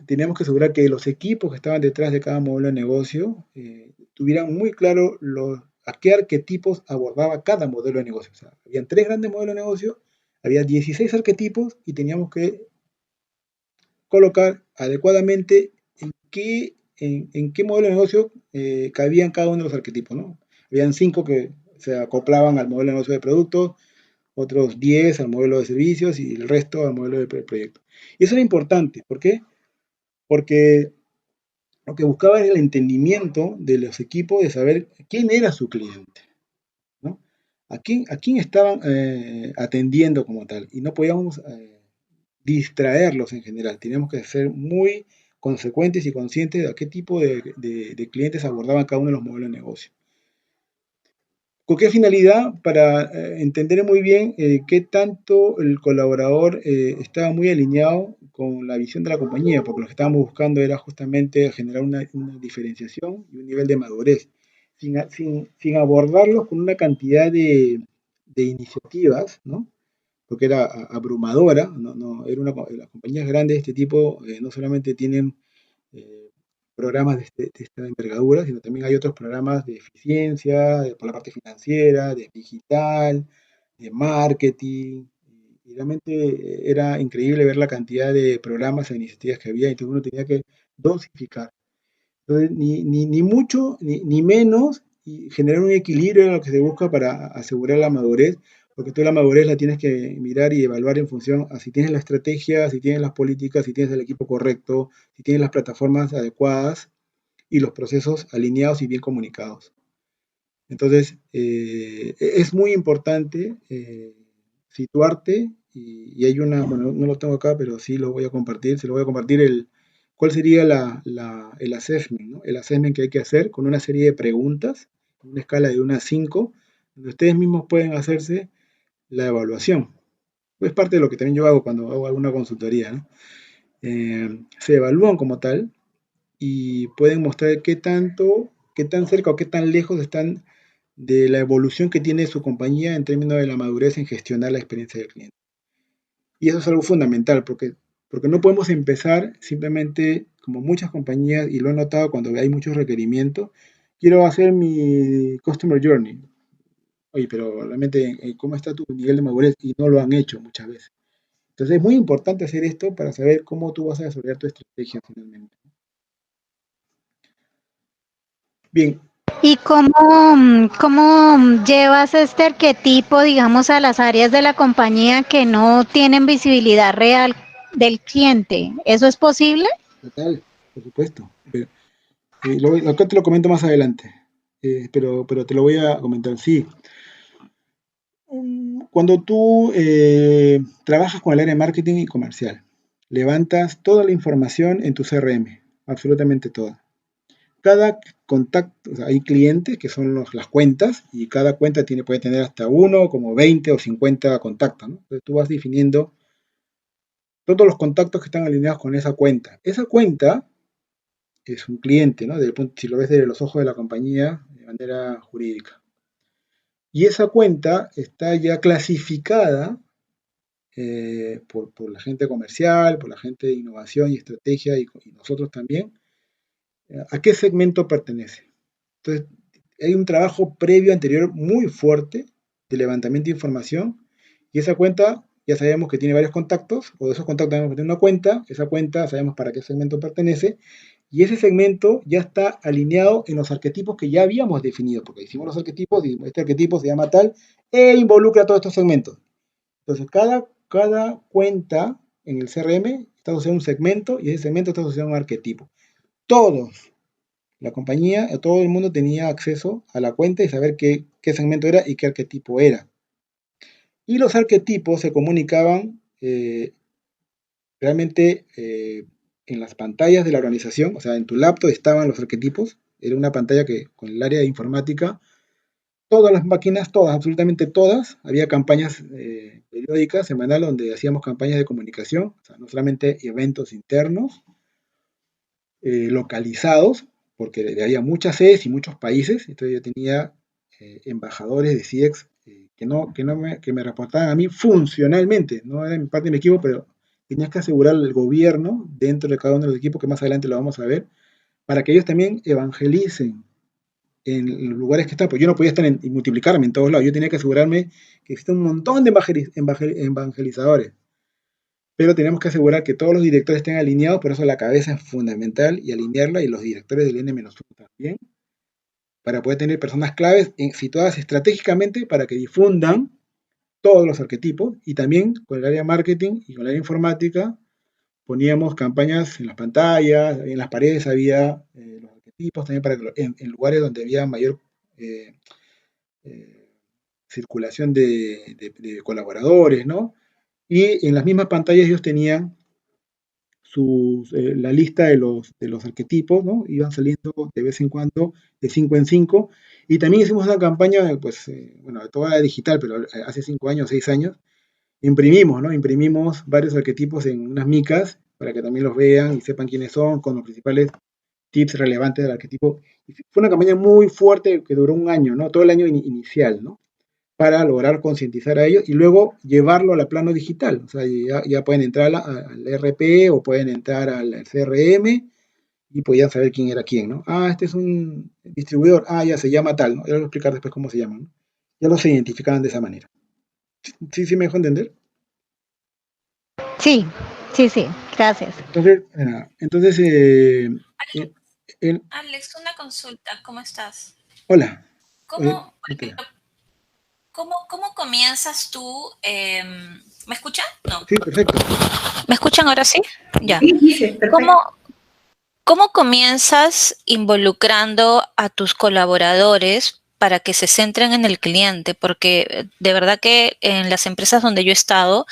teníamos que asegurar que los equipos que estaban detrás de cada modelo de negocio tuvieran muy claro a qué arquetipos abordaba cada modelo de negocio. O sea, habían tres grandes modelos de negocio, había 16 arquetipos y teníamos que colocar adecuadamente en qué modelo de negocio cabían cada uno de los arquetipos, ¿no? Habían 5 que se acoplaban al modelo de negocio de productos, otros 10 al modelo de servicios y el resto al modelo de proyecto. Y eso era importante, ¿por qué? Porque lo que buscaba era el entendimiento de los equipos de saber quién era su cliente, ¿no? A quién estaban atendiendo como tal, y no podíamos distraerlos en general, teníamos que ser muy consecuentes y conscientes de a qué tipo de clientes abordaban cada uno de los modelos de negocio. ¿Con qué finalidad? Para entender muy bien qué tanto el colaborador estaba muy alineado con la visión de la compañía, porque lo que estábamos buscando era justamente generar una diferenciación y un nivel de madurez, sin abordarlos con una cantidad de iniciativas, ¿no? Porque era abrumadora, era las compañías grandes de este tipo no solamente tienen eh, programas de esta envergadura, sino también hay otros programas de eficiencia, por la parte financiera, de digital, de marketing, y realmente era increíble ver la cantidad de programas e iniciativas que había, y entonces uno tenía que dosificar. Entonces, ni mucho ni menos, y generar un equilibrio es lo que se busca para asegurar la madurez, porque tú la madurez la tienes que mirar y evaluar en función a si tienes la estrategia, si tienes las políticas, si tienes el equipo correcto, si tienes las plataformas adecuadas y los procesos alineados y bien comunicados. Entonces, es muy importante situarte y hay bueno, no lo tengo acá, pero sí lo voy a compartir, se lo voy a compartir cuál sería el assessment, ¿no? El assessment que hay que hacer con una serie de preguntas, una escala de 1 a 5, donde ustedes mismos pueden hacerse la evaluación. Es parte de lo que también yo hago cuando hago alguna consultoría, ¿no? Se evalúan como tal y pueden mostrar qué tan cerca o qué tan lejos están de la evolución que tiene su compañía en términos de la madurez en gestionar la experiencia del cliente. Y eso es algo fundamental porque no podemos empezar simplemente como muchas compañías, y lo he notado cuando hay muchos requerimientos, quiero hacer mi Customer Journey. Oye, pero realmente, ¿cómo está tu nivel de madurez? Y no lo han hecho muchas veces. Entonces es muy importante hacer esto para saber cómo tú vas a desarrollar tu estrategia finalmente. Bien. ¿Y cómo llevas este arquetipo, digamos, a las áreas de la compañía que no tienen visibilidad real del cliente? ¿Eso es posible? Total, por supuesto. Acá te lo comento más adelante, pero te lo voy a comentar. Sí, cuando tú trabajas con el área de marketing y comercial, levantas toda la información en tu CRM, absolutamente toda. Cada contacto, o sea, hay clientes que son las cuentas, y cada cuenta puede tener hasta uno, como 20 o 50 contactos, ¿no? Entonces tú vas definiendo todos los contactos que están alineados con esa cuenta. Esa cuenta es un cliente, ¿no? Si lo ves desde los ojos de la compañía de manera jurídica. Y esa cuenta está ya clasificada por la gente comercial, por la gente de innovación y estrategia, y nosotros también, a qué segmento pertenece. Entonces, hay un trabajo previo anterior muy fuerte de levantamiento de información, y esa cuenta ya sabemos que tiene varios contactos, o de esos contactos sabemos que tiene una cuenta, esa cuenta sabemos para qué segmento pertenece, y ese segmento ya está alineado en los arquetipos que ya habíamos definido, porque hicimos los arquetipos y este arquetipo se llama tal e involucra todos estos segmentos. Entonces, cada cuenta en el CRM está asociado a un segmento y ese segmento está asociado a un arquetipo. Todos, la compañía, todo el mundo tenía acceso a la cuenta y saber qué segmento era y qué arquetipo era. Y los arquetipos se comunicaban realmente en las pantallas de la organización, o sea, en tu laptop estaban los arquetipos, era una pantalla que con el área de informática, todas las máquinas, todas, absolutamente todas, había campañas periódicas, semanales, donde hacíamos campañas de comunicación, o sea, no solamente eventos internos, localizados, porque había muchas sedes y muchos países, entonces yo tenía embajadores de CIEX que me reportaban a mí funcionalmente, no era parte de mi equipo, pero tenías que asegurar el gobierno dentro de cada uno de los equipos, que más adelante lo vamos a ver, para que ellos también evangelicen en los lugares que están, pues yo no podía estar y multiplicarme en todos lados, yo tenía que asegurarme que existe un montón de evangelizadores, pero tenemos que asegurar que todos los directores estén alineados, por eso la cabeza es fundamental y alinearla y los directores del N-1 también, para poder tener personas claves situadas estratégicamente para que difundan todos los arquetipos y también con el área marketing y con el área informática poníamos campañas en las pantallas, en las paredes había los arquetipos también para que en lugares donde había mayor eh, eh, circulación de colaboradores, ¿no? Y en las mismas pantallas ellos tenían la lista de los arquetipos, ¿no? Iban saliendo de vez en cuando de 5 en 5. Y también hicimos una campaña, pues, bueno, toda la digital, pero hace 5 años, 6 años, imprimimos, ¿no? Imprimimos varios arquetipos en unas micas para que también los vean y sepan quiénes son, con los principales tips relevantes del arquetipo. Y fue una campaña muy fuerte que duró un año, ¿no? Todo el año inicial, ¿no? Para lograr concientizar a ellos y luego llevarlo al plano digital. O sea, ya pueden entrar al RP o pueden entrar al CRM y podían saber quién era quién, ¿no? Ah, este es un distribuidor, ah, ya se llama tal, ¿no? Ya les voy a explicar después cómo se llaman, ¿no? Ya los identificaban de esa manera. ¿Sí, sí me dejó entender? Sí, sí, gracias. Entonces Alex, una consulta, ¿cómo estás? hola. ¿Cómo, Okay. cómo comienzas tú? ¿Me escuchan? No. Sí, perfecto. ¿Me escuchan ahora sí? Ya. Sí, perfecto. ¿Cómo comienzas involucrando a tus colaboradores para que se centren en el cliente? Porque de verdad que en las empresas donde yo he estado,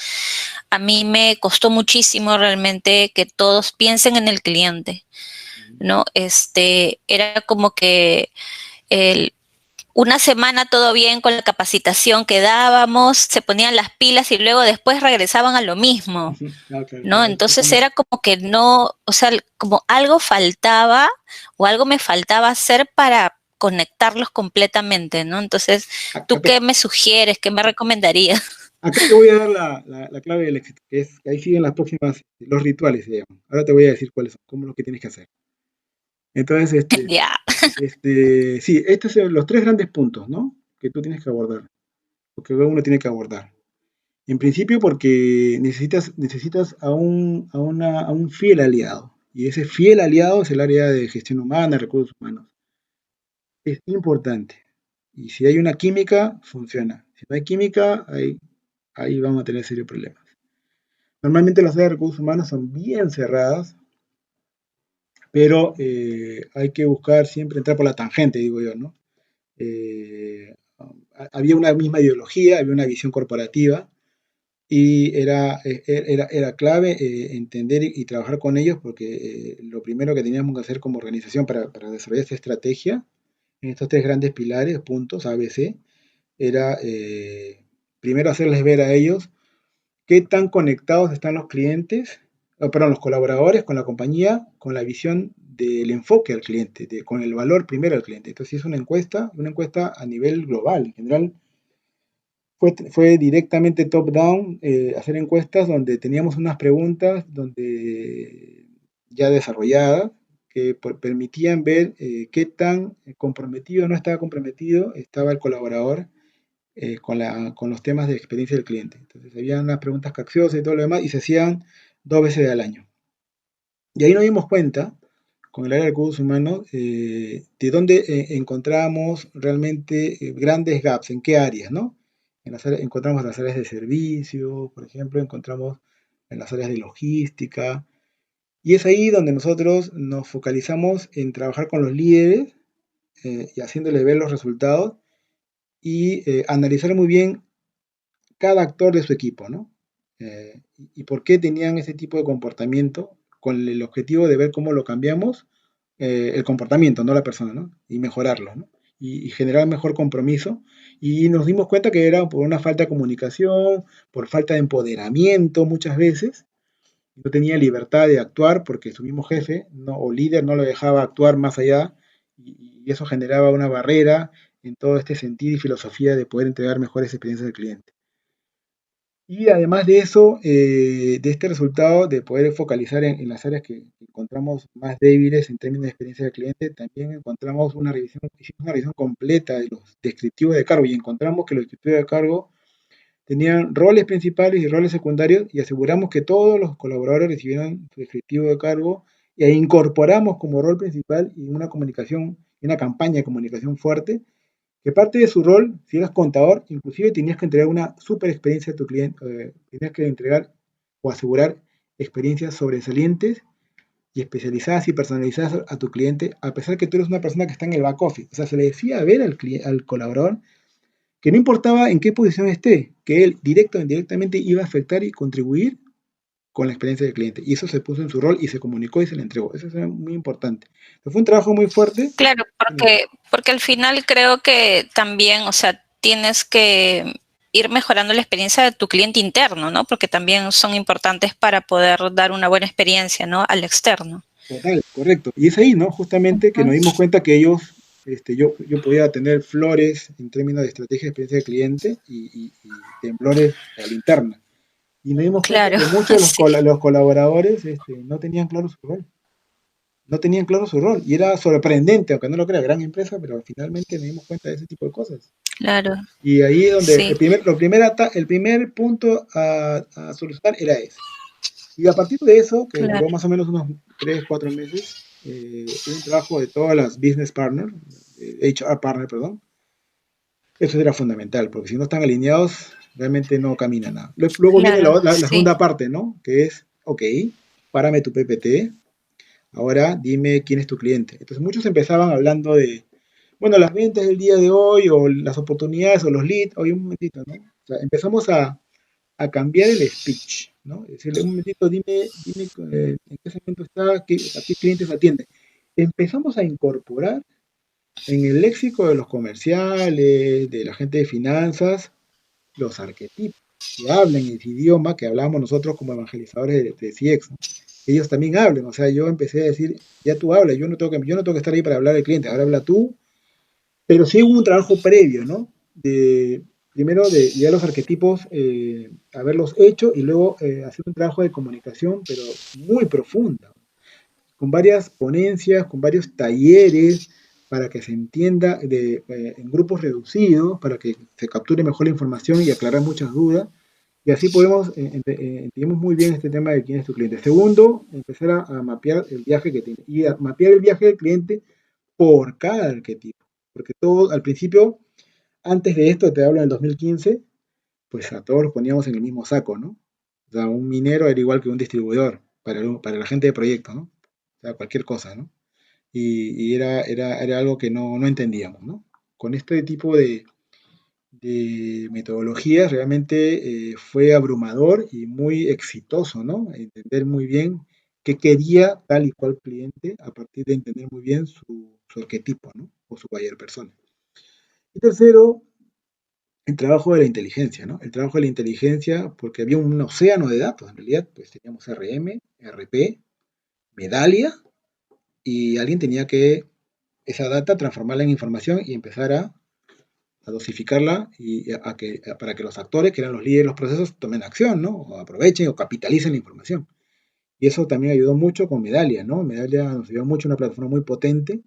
a mí me costó muchísimo realmente que todos piensen en el cliente, ¿no? Era como que una semana todo bien con la capacitación que dábamos, se ponían las pilas y luego después regresaban a lo mismo, ¿no? Entonces era como que no, o sea, como algo faltaba o algo me faltaba hacer para conectarlos completamente, ¿no? Entonces, ¿tú qué me sugieres? ¿Qué me recomendarías? Acá te voy a dar la clave del éxito, que es que ahí siguen las próximas, los rituales se llaman. Ahora te voy a decir cuáles son, cómo es lo que tienes que hacer. Entonces, Ya. sí, estos son los 3 grandes puntos, ¿no? Que tú tienes que abordar, o que uno tiene que abordar. En principio porque necesitas a un fiel aliado, y ese fiel aliado es el área de gestión humana, recursos humanos. Es importante. Y si hay una química, funciona. Si no hay química, ahí vamos a tener serios problemas. Normalmente las áreas de recursos humanos son bien cerradas, pero hay que buscar siempre entrar por la tangente, digo yo, ¿no? Había una misma ideología, había una visión corporativa y era clave entender y trabajar con ellos porque lo primero que teníamos que hacer como organización para desarrollar esta estrategia en estos 3 grandes pilares, puntos ABC, era primero hacerles ver a ellos qué tan conectados están los clientes, perdón, los colaboradores con la compañía, con la visión del enfoque al cliente, con el valor primero al cliente. Entonces, es una encuesta a nivel global. En general, fue directamente top-down, hacer encuestas donde teníamos unas preguntas donde ya desarrolladas que permitían ver qué tan comprometido o no estaba comprometido estaba el colaborador con los temas de experiencia del cliente. Entonces, había unas preguntas capciosas y todo lo demás, y se hacían 2 veces al año. Y ahí nos dimos cuenta, con el área de recursos humanos, de dónde encontramos realmente grandes gaps, en qué áreas, ¿no? Encontramos las áreas de servicio, por ejemplo, encontramos en las áreas de logística, y es ahí donde nosotros nos focalizamos en trabajar con los líderes y haciéndoles ver los resultados y analizar muy bien cada actor de su equipo, ¿no? Y por qué tenían ese tipo de comportamiento con el objetivo de ver cómo lo cambiamos, el comportamiento, no la persona, ¿no? Y mejorarlo, ¿no? Y generar mejor compromiso. Y nos dimos cuenta que era por una falta de comunicación, por falta de empoderamiento muchas veces. No tenía libertad de actuar porque su mismo jefe o líder no lo dejaba actuar más allá y eso generaba una barrera en todo este sentido y filosofía de poder entregar mejores experiencias al cliente. Y además de eso, de este resultado de poder focalizar las áreas que encontramos más débiles en términos de experiencia del cliente, también encontramos hicimos una revisión completa de los descriptivos de cargo y encontramos que los descriptivos de cargo tenían roles principales y roles secundarios y aseguramos que todos los colaboradores recibieran su descriptivo de cargo y ahí incorporamos como rol principal y una comunicación, una campaña de comunicación fuerte que parte de su rol, si eras contador, inclusive tenías que entregar una super experiencia a tu cliente, tenías que entregar o asegurar experiencias sobresalientes y especializadas y personalizadas a tu cliente, a pesar que tú eres una persona que está en el back office. O sea, se le decía a ver al colaborador que no importaba en qué posición esté, que él directo o indirectamente iba a afectar y contribuir con la experiencia del cliente. Y eso se puso en su rol y se comunicó y se le entregó. Eso es muy importante. Entonces, fue un trabajo muy fuerte. Claro, porque al final creo que también, o sea, tienes que ir mejorando la experiencia de tu cliente interno, ¿no? Porque también son importantes para poder dar una buena experiencia, ¿no? Al externo. Total, correcto. Y es ahí, ¿no? Justamente que nos dimos cuenta que ellos, yo podía tener flores en términos de estrategia de experiencia del cliente y temblores a la interna. Y nos dimos cuenta Claro, que muchos de sí, los colaboradores no tenían claro su rol. No tenían claro su rol. Y era sorprendente, aunque no lo crea, gran empresa, pero finalmente nos dimos cuenta de ese tipo de cosas. claro, Y ahí es donde sí, el primer punto a solucionar era ese. Y a partir de eso, que duró claro, más o menos unos 3 4 meses, un trabajo de todas las business partners, HR partner, perdón, eso era fundamental, porque si no están alineados, realmente no camina nada. Luego viene claro, la sí, segunda parte, ¿no? Que es, ok, párame tu PPT, ahora dime quién es tu cliente. Entonces muchos empezaban hablando de, bueno, las ventas del día de hoy, o las oportunidades, o los leads, oye, un momentito, ¿no? O sea, empezamos a cambiar el speech, ¿no? Decirle, un momentito, dime en qué segmento está, a qué clientes atiende. Empezamos a incorporar en el léxico de los comerciales, de la gente de finanzas, los arquetipos, que hablen ese idioma que hablamos nosotros como evangelizadores de CX, ¿no? Ellos también hablen, o sea, yo empecé a decir, ya tú hablas, yo no tengo que estar ahí para hablar al cliente, ahora habla tú, pero sí hubo un trabajo previo, ¿no? Primero de ya los arquetipos, haberlos hecho y luego hacer un trabajo de comunicación, pero muy profunda, con varias ponencias, con varios talleres, para que se entienda en grupos reducidos, para que se capture mejor la información y aclarar muchas dudas. Y así podemos, entendemos muy bien este tema de quién es tu cliente. Segundo, empezar a mapear el viaje que tiene y a mapear el viaje del cliente por cada arquetipo. Porque todo, al principio, antes de esto, te hablo del 2015, pues a todos los poníamos en el mismo saco, ¿no? O sea, un minero era igual que un distribuidor para la gente de proyecto, ¿no? O sea, cualquier cosa, ¿no? Y era algo que no entendíamos, ¿no? Con este tipo de metodologías realmente fue abrumador y muy exitoso, ¿no? Entender muy bien qué quería tal y cual cliente a partir de entender muy bien su arquetipo, ¿no? O su buyer persona. Y tercero, el trabajo de la inteligencia, ¿no? El trabajo de la inteligencia, porque había un océano de datos, en realidad, pues teníamos RM, RP, Medallia, y alguien tenía que esa data transformarla en información y empezar a dosificarla y para que los actores, que eran los líderes de los procesos, tomen acción, ¿no? O aprovechen o capitalicen la información. Y eso también ayudó mucho con Medallia, ¿no? Medallia nos ayudó mucho, una plataforma muy potente.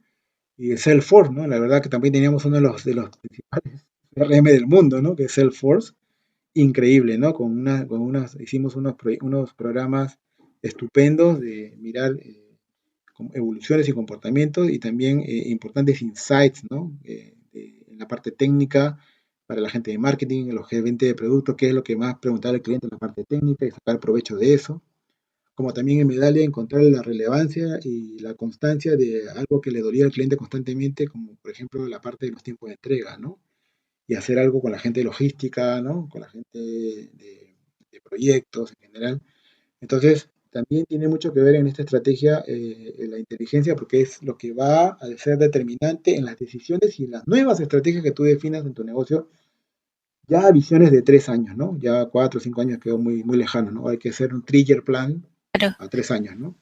Y Salesforce, ¿no? La verdad que también teníamos uno de los principales CRM del mundo, ¿no? Que es Salesforce. Increíble, ¿no? Hicimos unos programas estupendos de mirar evoluciones y comportamientos y también importantes insights, ¿no? En la parte técnica para la gente de marketing, los gerentes de productos, qué es lo que más preguntar al cliente en la parte técnica y sacar provecho de eso. Como también en Medallia encontrar la relevancia y la constancia de algo que le dolía al cliente constantemente, como por ejemplo la parte de los tiempos de entrega, ¿no? Y hacer algo con la gente de logística, ¿no? Con la gente de proyectos en general. Entonces, también tiene mucho que ver en esta estrategia la inteligencia, porque es lo que va a ser determinante en las decisiones y en las nuevas estrategias que tú definas en tu negocio, ya a visiones de 3 años, ¿no? Ya 4 o 5 años quedó muy, muy lejano, ¿no? Hay que hacer un trigger plan claro. a 3 años, ¿no?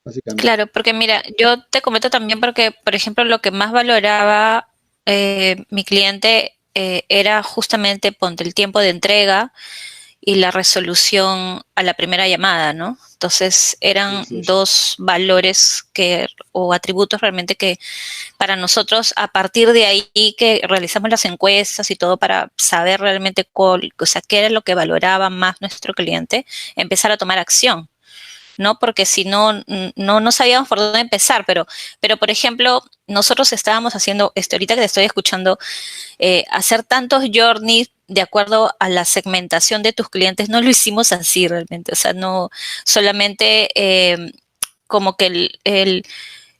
Básicamente. Claro, porque mira, yo te comento también porque, por ejemplo, lo que más valoraba mi cliente era justamente, ponte, el tiempo de entrega y la resolución a la primera llamada, ¿no? Entonces eran Así es. dos valores o atributos realmente que para nosotros, a partir de ahí que realizamos las encuestas y todo para saber realmente o sea, qué era lo que valoraba más nuestro cliente, empezar a tomar acción. ¿No? Porque si no, no sabíamos por dónde empezar, pero por ejemplo, nosotros estábamos haciendo, ahorita que te estoy escuchando, hacer tantos journeys de acuerdo a la segmentación de tus clientes, no lo hicimos así realmente, o sea, no solamente como que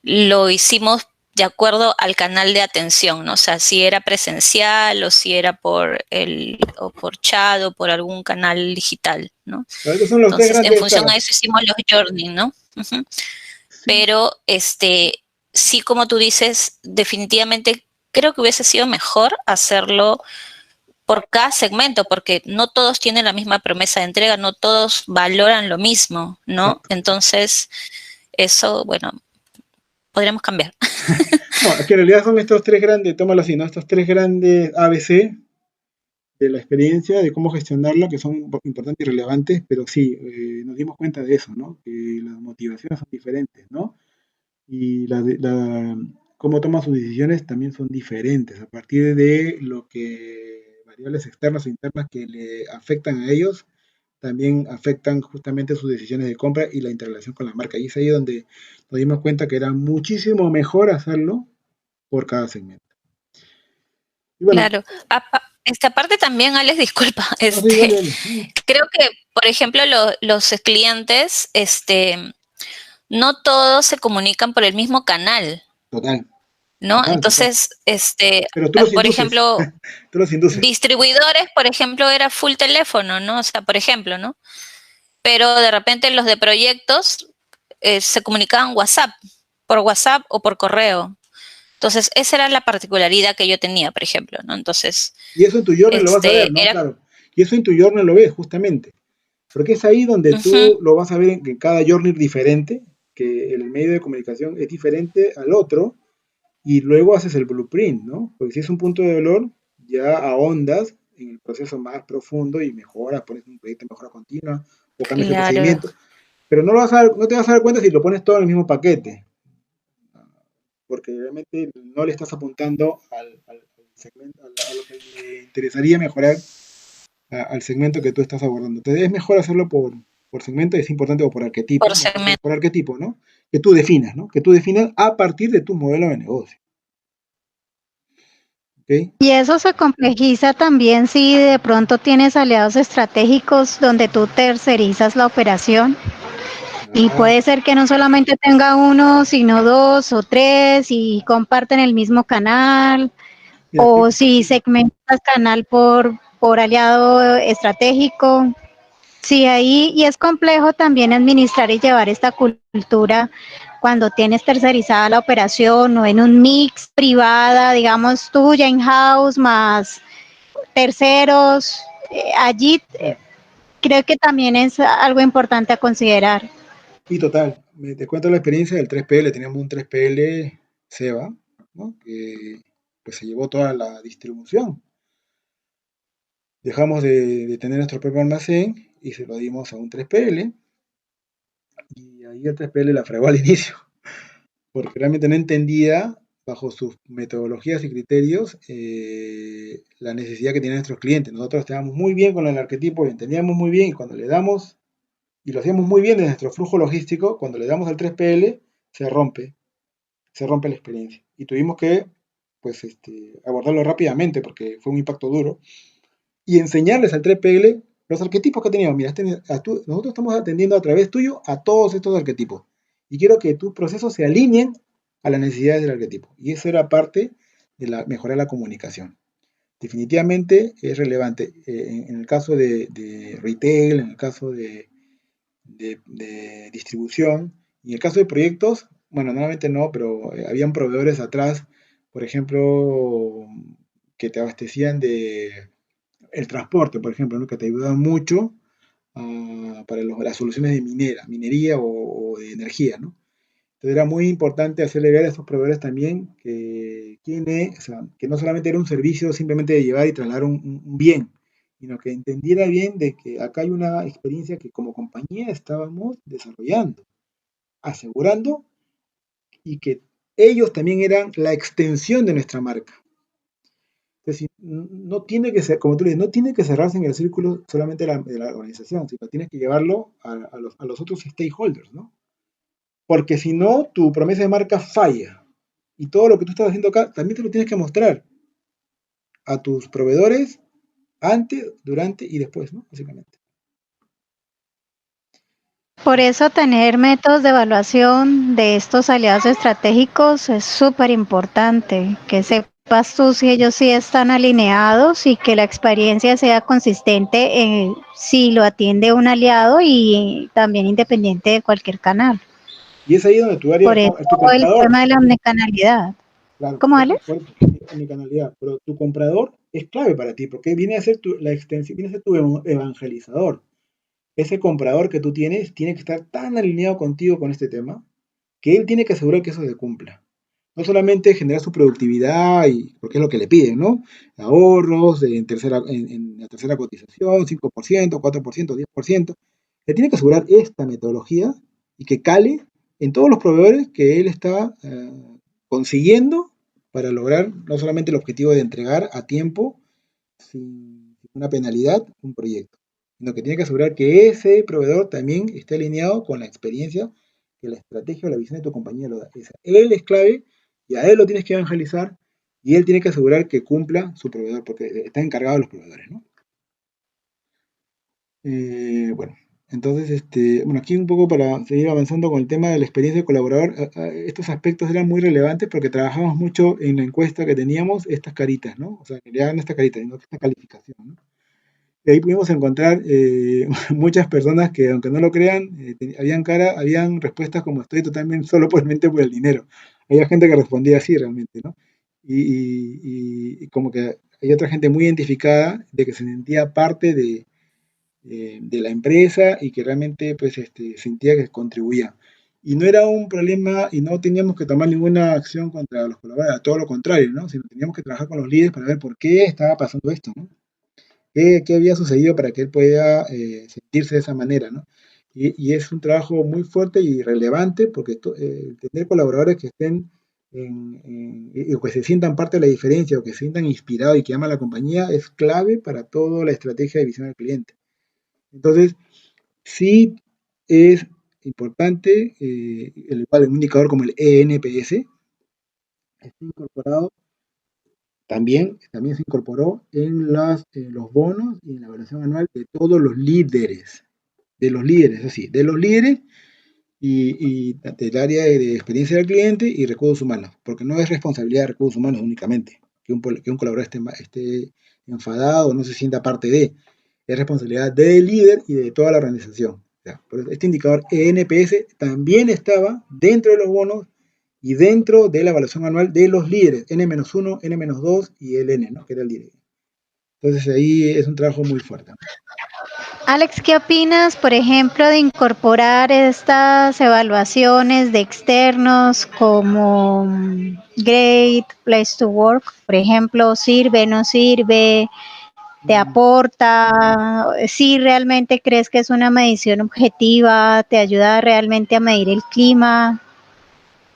lo hicimos de acuerdo al canal de atención, ¿no? O sea, si era presencial o si era o por chat o por algún canal digital, ¿no? Pero estos son los tres Entonces, en grandes, función claro. a eso hicimos los journey, ¿no? Uh-huh. Sí, Pero sí, como tú dices, definitivamente creo que hubiese sido mejor hacerlo por cada segmento, porque no todos tienen la misma promesa de entrega, no todos valoran lo mismo, ¿no? exacto. Entonces, eso, bueno, podríamos cambiar. No, es que en realidad son estos tres grandes, tómalo así, ¿no? Estos tres grandes ABC de la experiencia, de cómo gestionarla, que son importantes y relevantes, pero sí, nos dimos cuenta de eso, ¿no? Que las motivaciones son diferentes, ¿no? Y cómo toma sus decisiones también son diferentes, a partir de lo que variables externas o internas que le afectan a ellos, también afectan justamente sus decisiones de compra y la interrelación con la marca. Y es ahí donde nos dimos cuenta que era muchísimo mejor hacerlo por cada segmento. Y bueno, Claro. Esta parte también, Alex, disculpa, así, dale, dale. creo que, por ejemplo, los clientes, no todos se comunican por el mismo canal, Total, ¿no? total, total. Entonces, Pero tú los por induces, ejemplo, tú los induces. distribuidores, por ejemplo, era full teléfono, ¿no? O sea, por ejemplo, ¿no? Pero de repente los de proyectos se comunicaban por WhatsApp o por correo. Entonces, esa era la particularidad que yo tenía, por ejemplo, ¿no? Entonces, Y eso en tu journal lo vas a ver, ¿no? era... Claro. Y eso en tu journal lo ves, justamente. Porque es ahí donde Uh-huh, tú lo vas a ver en cada journal diferente, que el medio de comunicación es diferente al otro, y luego haces el blueprint, ¿no? Porque si es un punto de dolor, ya ahondas en el proceso más profundo y mejoras, pones un proyecto de mejora continua o cambias el claro. procedimiento. Pero no te vas a dar cuenta si lo pones todo en el mismo paquete, porque realmente no le estás apuntando al segmento, a lo que le interesaría mejorar al segmento que tú estás abordando. Entonces es mejor hacerlo por segmento, es importante, o por arquetipo, Por en este caso segmento. por arquetipo, ¿no? Que tú definas, ¿no? Que tú definas a partir de tu modelo de negocio. ¿Ok? Y eso se complejiza también si de pronto tienes aliados estratégicos donde tú tercerizas la operación y Claro. puede ser que no solamente tenga uno, sino dos o tres y comparten el mismo canal Mira, o si segmentas canal por aliado estratégico. Sí, ahí y es complejo también administrar y llevar esta cultura cuando tienes tercerizada la operación o en un mix privada, digamos tuya in-house más terceros. Allí creo que también es algo importante a considerar. y total, te cuento la experiencia del 3PL. Teníamos un 3PL Seba, ¿no? Que pues se llevó toda la distribución. Dejamos de tener nuestro propio almacén y se lo dimos a un 3PL, y ahí el 3PL la fregó al inicio, porque realmente no entendía, bajo sus metodologías y criterios, la necesidad que tienen nuestros clientes. Nosotros estábamos muy bien con el arquetipo y entendíamos muy bien, y cuando le damos, y lo hacíamos muy bien en nuestro flujo logístico, cuando le damos al 3PL, se rompe la experiencia. Y tuvimos que, pues, abordarlo rápidamente, porque fue un impacto duro, y enseñarles al 3PL los arquetipos que teníamos. Mira, nosotros estamos atendiendo a través tuyo a todos estos arquetipos. Y quiero que tus procesos se alineen a las necesidades del arquetipo. Y eso era parte de mejorar la comunicación. Definitivamente es relevante. En el caso de retail, en el caso de distribución, y en el caso de proyectos, bueno, normalmente no, pero habían proveedores atrás, por ejemplo, que te abastecían de el transporte, por ejemplo, ¿no? Que te ayudan mucho para las soluciones de minería o de energía, ¿no? Entonces era muy importante hacerle ver a estos proveedores también o sea, que no solamente era un servicio simplemente de llevar y trasladar un bien, sino que entendiera bien de que acá hay una experiencia que como compañía estábamos desarrollando, asegurando y que ellos también eran la extensión de nuestra marca. Entonces, no tiene que ser, como tú dices, no tiene que cerrarse en el círculo solamente de la organización, sino tienes que llevarlo a los otros stakeholders, ¿no? Porque si no, tu promesa de marca falla. Y todo lo que tú estás haciendo acá, también te lo tienes que mostrar a tus proveedores antes, durante y después, ¿no? Básicamente. Por eso tener métodos de evaluación de estos aliados estratégicos es súper importante, que sepas tú si ellos sí están alineados y que la experiencia sea consistente en si lo atiende un aliado y también independiente de cualquier canal. Y es ahí donde tu área, Por eso tu el comprador, tema de la omnicanalidad. claro, ¿Cómo, Alex? por eso, omnicanalidad, pero tu comprador es clave para ti, porque viene a ser la extensión, viene a ser tu evangelizador. Ese comprador que tú tienes tiene que estar tan alineado contigo con este tema que él tiene que asegurar que eso se cumpla. No solamente generar su productividad, porque es lo que le piden, ¿no? Ahorros en la tercera cotización, 5%, 4%, 10%. Le tiene que asegurar esta metodología y que cale en todos los proveedores que él está consiguiendo para lograr no solamente el objetivo de entregar a tiempo, sin una penalidad, un proyecto, sino que tiene que asegurar que ese proveedor también esté alineado con la experiencia que la estrategia o la visión de tu compañía lo da. Él es clave y a él lo tienes que evangelizar y él tiene que asegurar que cumpla su proveedor, porque está encargado de los proveedores, ¿no? Bueno, entonces, bueno, aquí un poco para seguir avanzando con el tema de la experiencia del colaborador, estos aspectos eran muy relevantes porque trabajamos mucho en la encuesta que teníamos, estas caritas, ¿no? O sea, que le hagan esta carita, no esta calificación, ¿no? Y ahí pudimos encontrar muchas personas que, aunque no lo crean, habían respuestas como estoy totalmente solo por mente por el dinero. Había gente que respondía así realmente, ¿no? Y como que hay otra gente muy identificada de que se sentía parte de la empresa y que realmente pues sentía que contribuía. Y no era un problema y no teníamos que tomar ninguna acción contra los colaboradores, todo lo contrario, ¿no? Sino teníamos que trabajar con los líderes para ver por qué estaba pasando esto, ¿no? ¿Qué había sucedido para que él pueda sentirse de esa manera, ¿no? Y es un trabajo muy fuerte y relevante porque tener colaboradores que estén o que se sientan parte de la diferencia o que se sientan inspirados y que aman la compañía es clave para toda la estrategia de visión del cliente. Entonces, sí es importante, un indicador como el ENPS está incorporado también se incorporó en los bonos y en la evaluación anual de todos los líderes, de los líderes y del área de experiencia del cliente y recursos humanos, porque no es responsabilidad de recursos humanos únicamente, que un colaborador esté enfadado o no se sienta parte de, es responsabilidad del líder y de toda la organización. Por eso este indicador ENPS también estaba dentro de los bonos y dentro de la evaluación anual de los líderes, N-1, N-2 y el N, ¿no? Que era el líder. Entonces ahí es un trabajo muy fuerte. Alex, ¿qué opinas, por ejemplo, de incorporar estas evaluaciones de externos como Great Place to Work? Por ejemplo, ¿sirve, no sirve? ¿Te aporta? ¿Si realmente crees que es una medición objetiva? ¿Te ayuda realmente a medir el clima?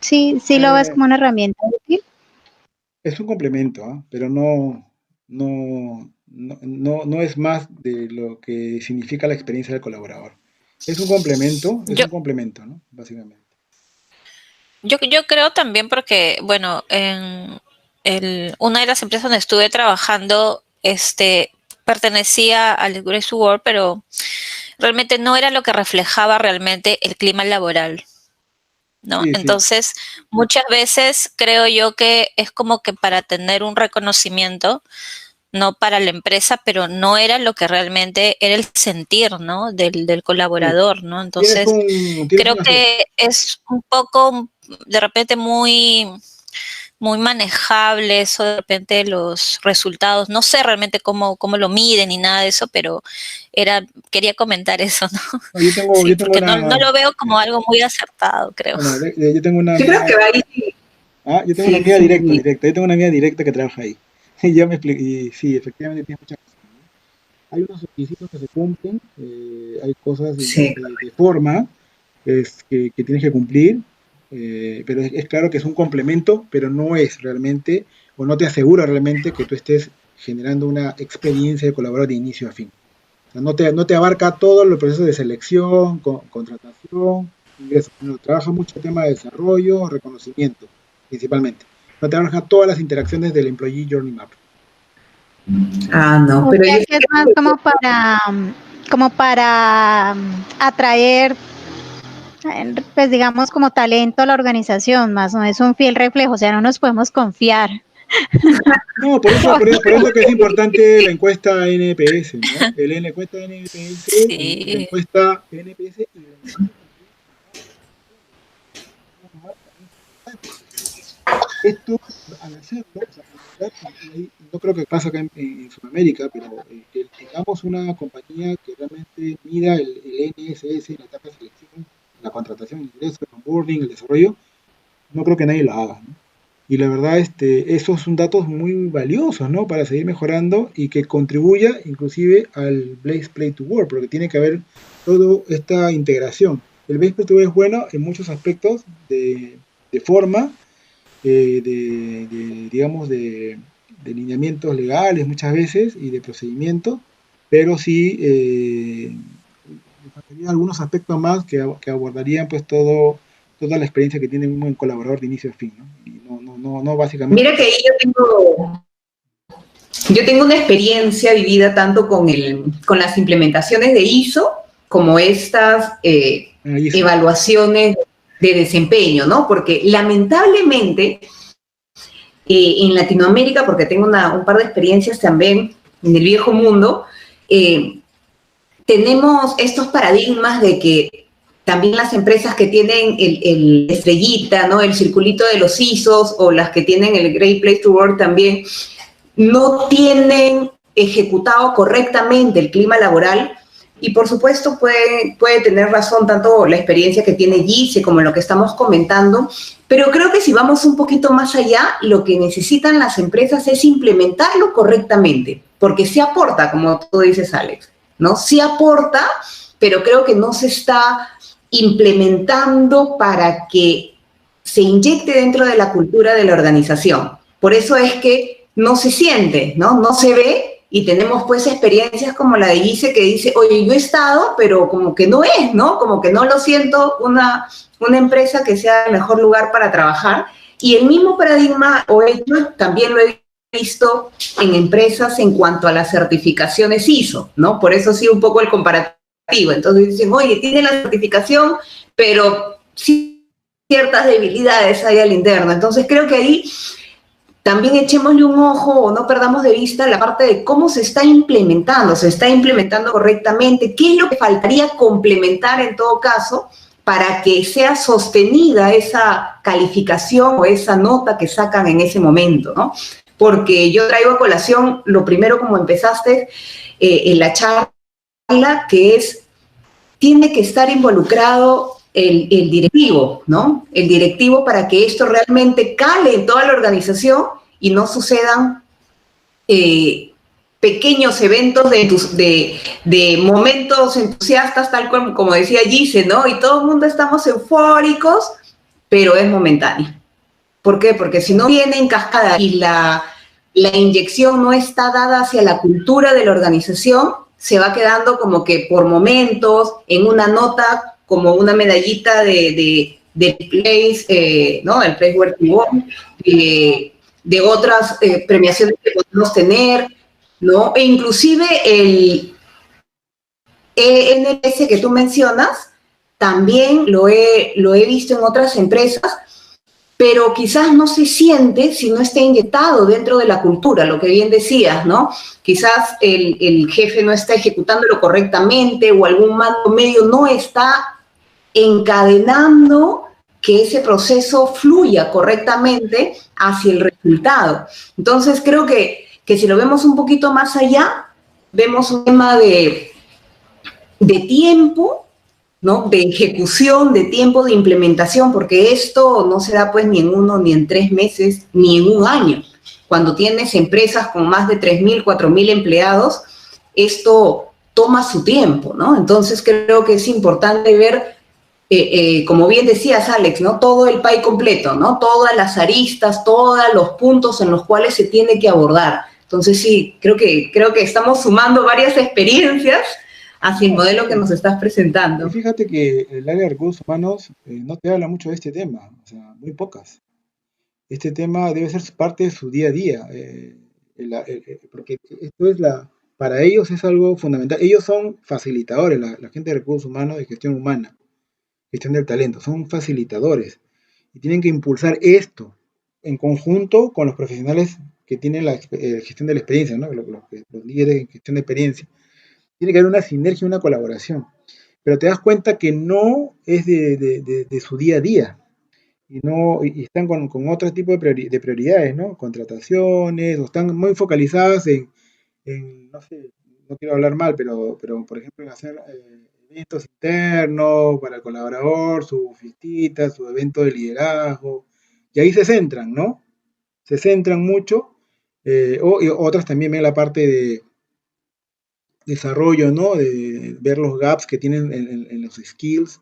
¿Sí lo ves como una herramienta útil? Es un complemento, ¿eh? Pero no es más de lo que significa la experiencia del colaborador. Es un Yo, complemento, ¿no? Básicamente. yo creo también porque, bueno, en una de las empresas donde estuve trabajando, pertenecía al Great World, pero realmente no era lo que reflejaba realmente el clima laboral, ¿no? Sí, sí. Entonces, muchas veces creo yo que es como que para tener un reconocimiento, no para la empresa, pero no era lo que realmente era el sentir, ¿no? Del Sí. colaborador, ¿no? Tienes Entonces, creo una que es un poco, de repente, muy manejable eso de repente los resultados. No sé realmente cómo lo miden ni nada de eso, pero quería comentar eso, ¿no? Sí, yo tengo porque no una, lo veo como algo muy acertado, creo. bueno, yo tengo una Yo creo amiga, que va ahí. yo tengo una Sí, amiga sí. directa, yo tengo una amiga directa que trabaja ahí. Y ya me expliqué, y sí, efectivamente tienes mucha razón. hay unos requisitos que se cumplen, hay cosas Sí. de forma que tienes que cumplir, pero es claro que es un complemento, pero no es realmente, o no te asegura realmente que tú estés generando una experiencia de colaborador de inicio a fin. O sea, no te abarca todo el proceso de selección, contratación, ingreso. No, trabaja mucho el tema de desarrollo, reconocimiento, principalmente. No te abarca todas las interacciones del Employee Journey Map. Ah, no, O pero sea yo que es más como para atraer, pues digamos, como talento a la organización, más no es un fiel reflejo, o sea, no nos podemos confiar. No, por eso que es importante la encuesta NPS, ¿no? La encuesta NPS, la Sí. encuesta NPS y la encuesta esto, al hacerlo, o sea, no creo que pasa acá en Sudamérica, pero que tengamos una compañía que realmente mida el NSS, la etapa de selección, la contratación, el ingreso, el onboarding, el desarrollo, no creo que nadie lo haga, ¿no? Y la verdad, esos son datos muy valiosos, ¿no? Para seguir mejorando y que contribuya inclusive al Blaze Play to Work, porque tiene que haber toda esta integración. El Blaze Play to Work es bueno en muchos aspectos de forma, digamos, de lineamientos legales muchas veces y de procedimientos, pero sí me faltaría algunos aspectos más que abordarían pues toda la experiencia que tiene un buen colaborador de inicio a fin, ¿no? Y no básicamente. mira que ahí yo tengo una experiencia vivida tanto con las implementaciones de ISO como estas Eso. evaluaciones de desempeño, ¿no? Porque lamentablemente en Latinoamérica, porque tengo un par de experiencias también en el viejo mundo, tenemos estos paradigmas de que también las empresas que tienen el estrellita, ¿no? El circulito de los ISOs o las que tienen el Great Place to Work también, no tienen ejecutado correctamente el clima laboral y por supuesto puede tener razón tanto la experiencia que tiene Gise como en lo que estamos comentando, pero creo que si vamos un poquito más allá, lo que necesitan las empresas es implementarlo correctamente, porque sí aporta, como tú dices, Alex, ¿no? Sí aporta, pero creo que no se está implementando para que se inyecte dentro de la cultura de la organización. Por eso es que no se siente, ¿no? No se ve y tenemos pues experiencias como la de Gise que dice, oye, yo he estado, pero como que no es, ¿no? Como que no lo siento una empresa que sea el mejor lugar para trabajar. Y el mismo paradigma o hecho también lo he visto en empresas en cuanto a las certificaciones ISO, ¿no? Por eso sí un poco el comparativo. Entonces dicen, oye, tiene la certificación, pero sí ciertas debilidades hay al interno. Entonces creo que ahí también echémosle un ojo o no perdamos de vista la parte de cómo se está implementando correctamente, qué es lo que faltaría complementar en todo caso para que sea sostenida esa calificación o esa nota que sacan en ese momento, ¿no? Porque yo traigo a colación lo primero como empezaste en la charla, que es, tiene que estar involucrado el directivo, ¿no? El directivo para que esto realmente cale en toda la organización y no sucedan pequeños eventos de momentos entusiastas, tal como decía Gise, ¿no? Y todo el mundo estamos eufóricos, pero es momentáneo. ¿Por qué? Porque si no viene en cascada y la inyección no está dada hacia la cultura de la organización, se va quedando como que por momentos, en una nota, como una medallita de place, ¿no? El place where to work, de otras premiaciones que podemos tener, ¿no? E inclusive el ENS que tú mencionas, también lo he visto en otras empresas, pero quizás no se siente si no está inyectado dentro de la cultura, lo que bien decías, ¿no? Quizás el jefe no está ejecutándolo correctamente o algún mando medio no está encadenando que ese proceso fluya correctamente hacia el resultado. Entonces, creo que si lo vemos un poquito más allá, vemos un tema de tiempo, ¿no? De ejecución, de tiempo de implementación, porque esto no se da pues ni en 1, ni en 3 meses, ni en un año. Cuando tienes empresas con más de 3.000, 4.000 empleados, esto toma su tiempo, ¿no? Entonces creo que es importante ver, como bien decías, Alex, ¿no? Todo el pie completo, ¿no? Todas las aristas, todos los puntos en los cuales se tiene que abordar. Entonces sí, creo que estamos sumando varias experiencias hacia el modelo que nos estás Y presentando. fíjate que el área de recursos humanos no te habla mucho de este tema, o sea, muy pocas. Este tema debe ser parte de su día a día, porque esto es para ellos es algo fundamental. Ellos son facilitadores, la gente de recursos humanos, de gestión humana, gestión del talento, son facilitadores y tienen que impulsar esto en conjunto con los profesionales que tienen la gestión de la experiencia, ¿no? Los líderes en gestión de experiencia. Tiene que haber una sinergia, una colaboración, pero te das cuenta que no es de su día a día y, no, y están con otro tipo de prioridades, ¿no? Contrataciones, o están muy focalizadas no sé, no quiero hablar mal, pero por ejemplo en hacer eventos internos para el colaborador, su fiestita, su evento de liderazgo, y ahí se centran, ¿no? Se centran mucho, y otras también ven la parte de desarrollo, ¿no? De ver los gaps que tienen en los skills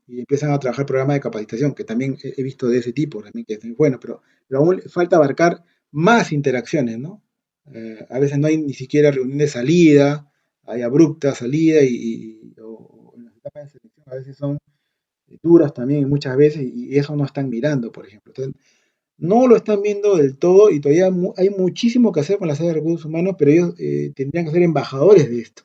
y empiezan a trabajar programas de capacitación, que también he visto de ese tipo, también que es muy bueno, pero aún falta abarcar más interacciones, ¿no? A veces no hay ni siquiera reunión de salida, hay abrupta salida o en las etapas de selección a veces son duras también muchas veces y eso no están mirando, por ejemplo. Entonces, no lo están viendo del todo y todavía hay muchísimo que hacer con las áreas de recursos humanos, pero ellos tendrían que ser embajadores de esto.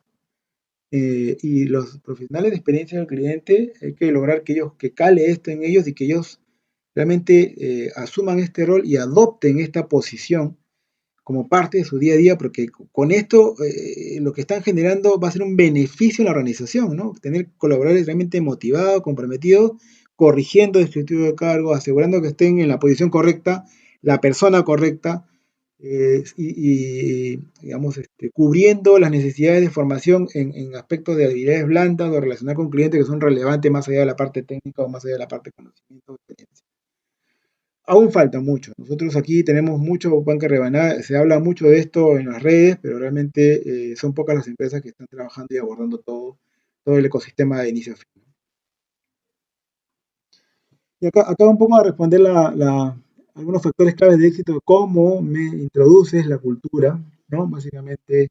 Y los profesionales de experiencia del cliente, hay que lograr que cale esto en ellos y que ellos realmente asuman este rol y adopten esta posición como parte de su día a día, porque con esto lo que están generando va a ser un beneficio en la organización, ¿no? Tener colaboradores realmente motivados, comprometidos, corrigiendo el descriptivo de cargo, asegurando que estén en la posición correcta, la persona correcta, digamos, cubriendo las necesidades de formación en aspectos de habilidades blandas o relacionar con clientes que son relevantes más allá de la parte técnica o más allá de la parte de conocimiento o experiencia. Aún falta mucho. Nosotros aquí tenemos mucho pan que rebanar, se habla mucho de esto en las redes, pero realmente son pocas las empresas que están trabajando y abordando todo el ecosistema de inicio a fin. Y acá un poco a responder algunos factores claves de éxito, cómo me introduces la cultura, ¿no? Básicamente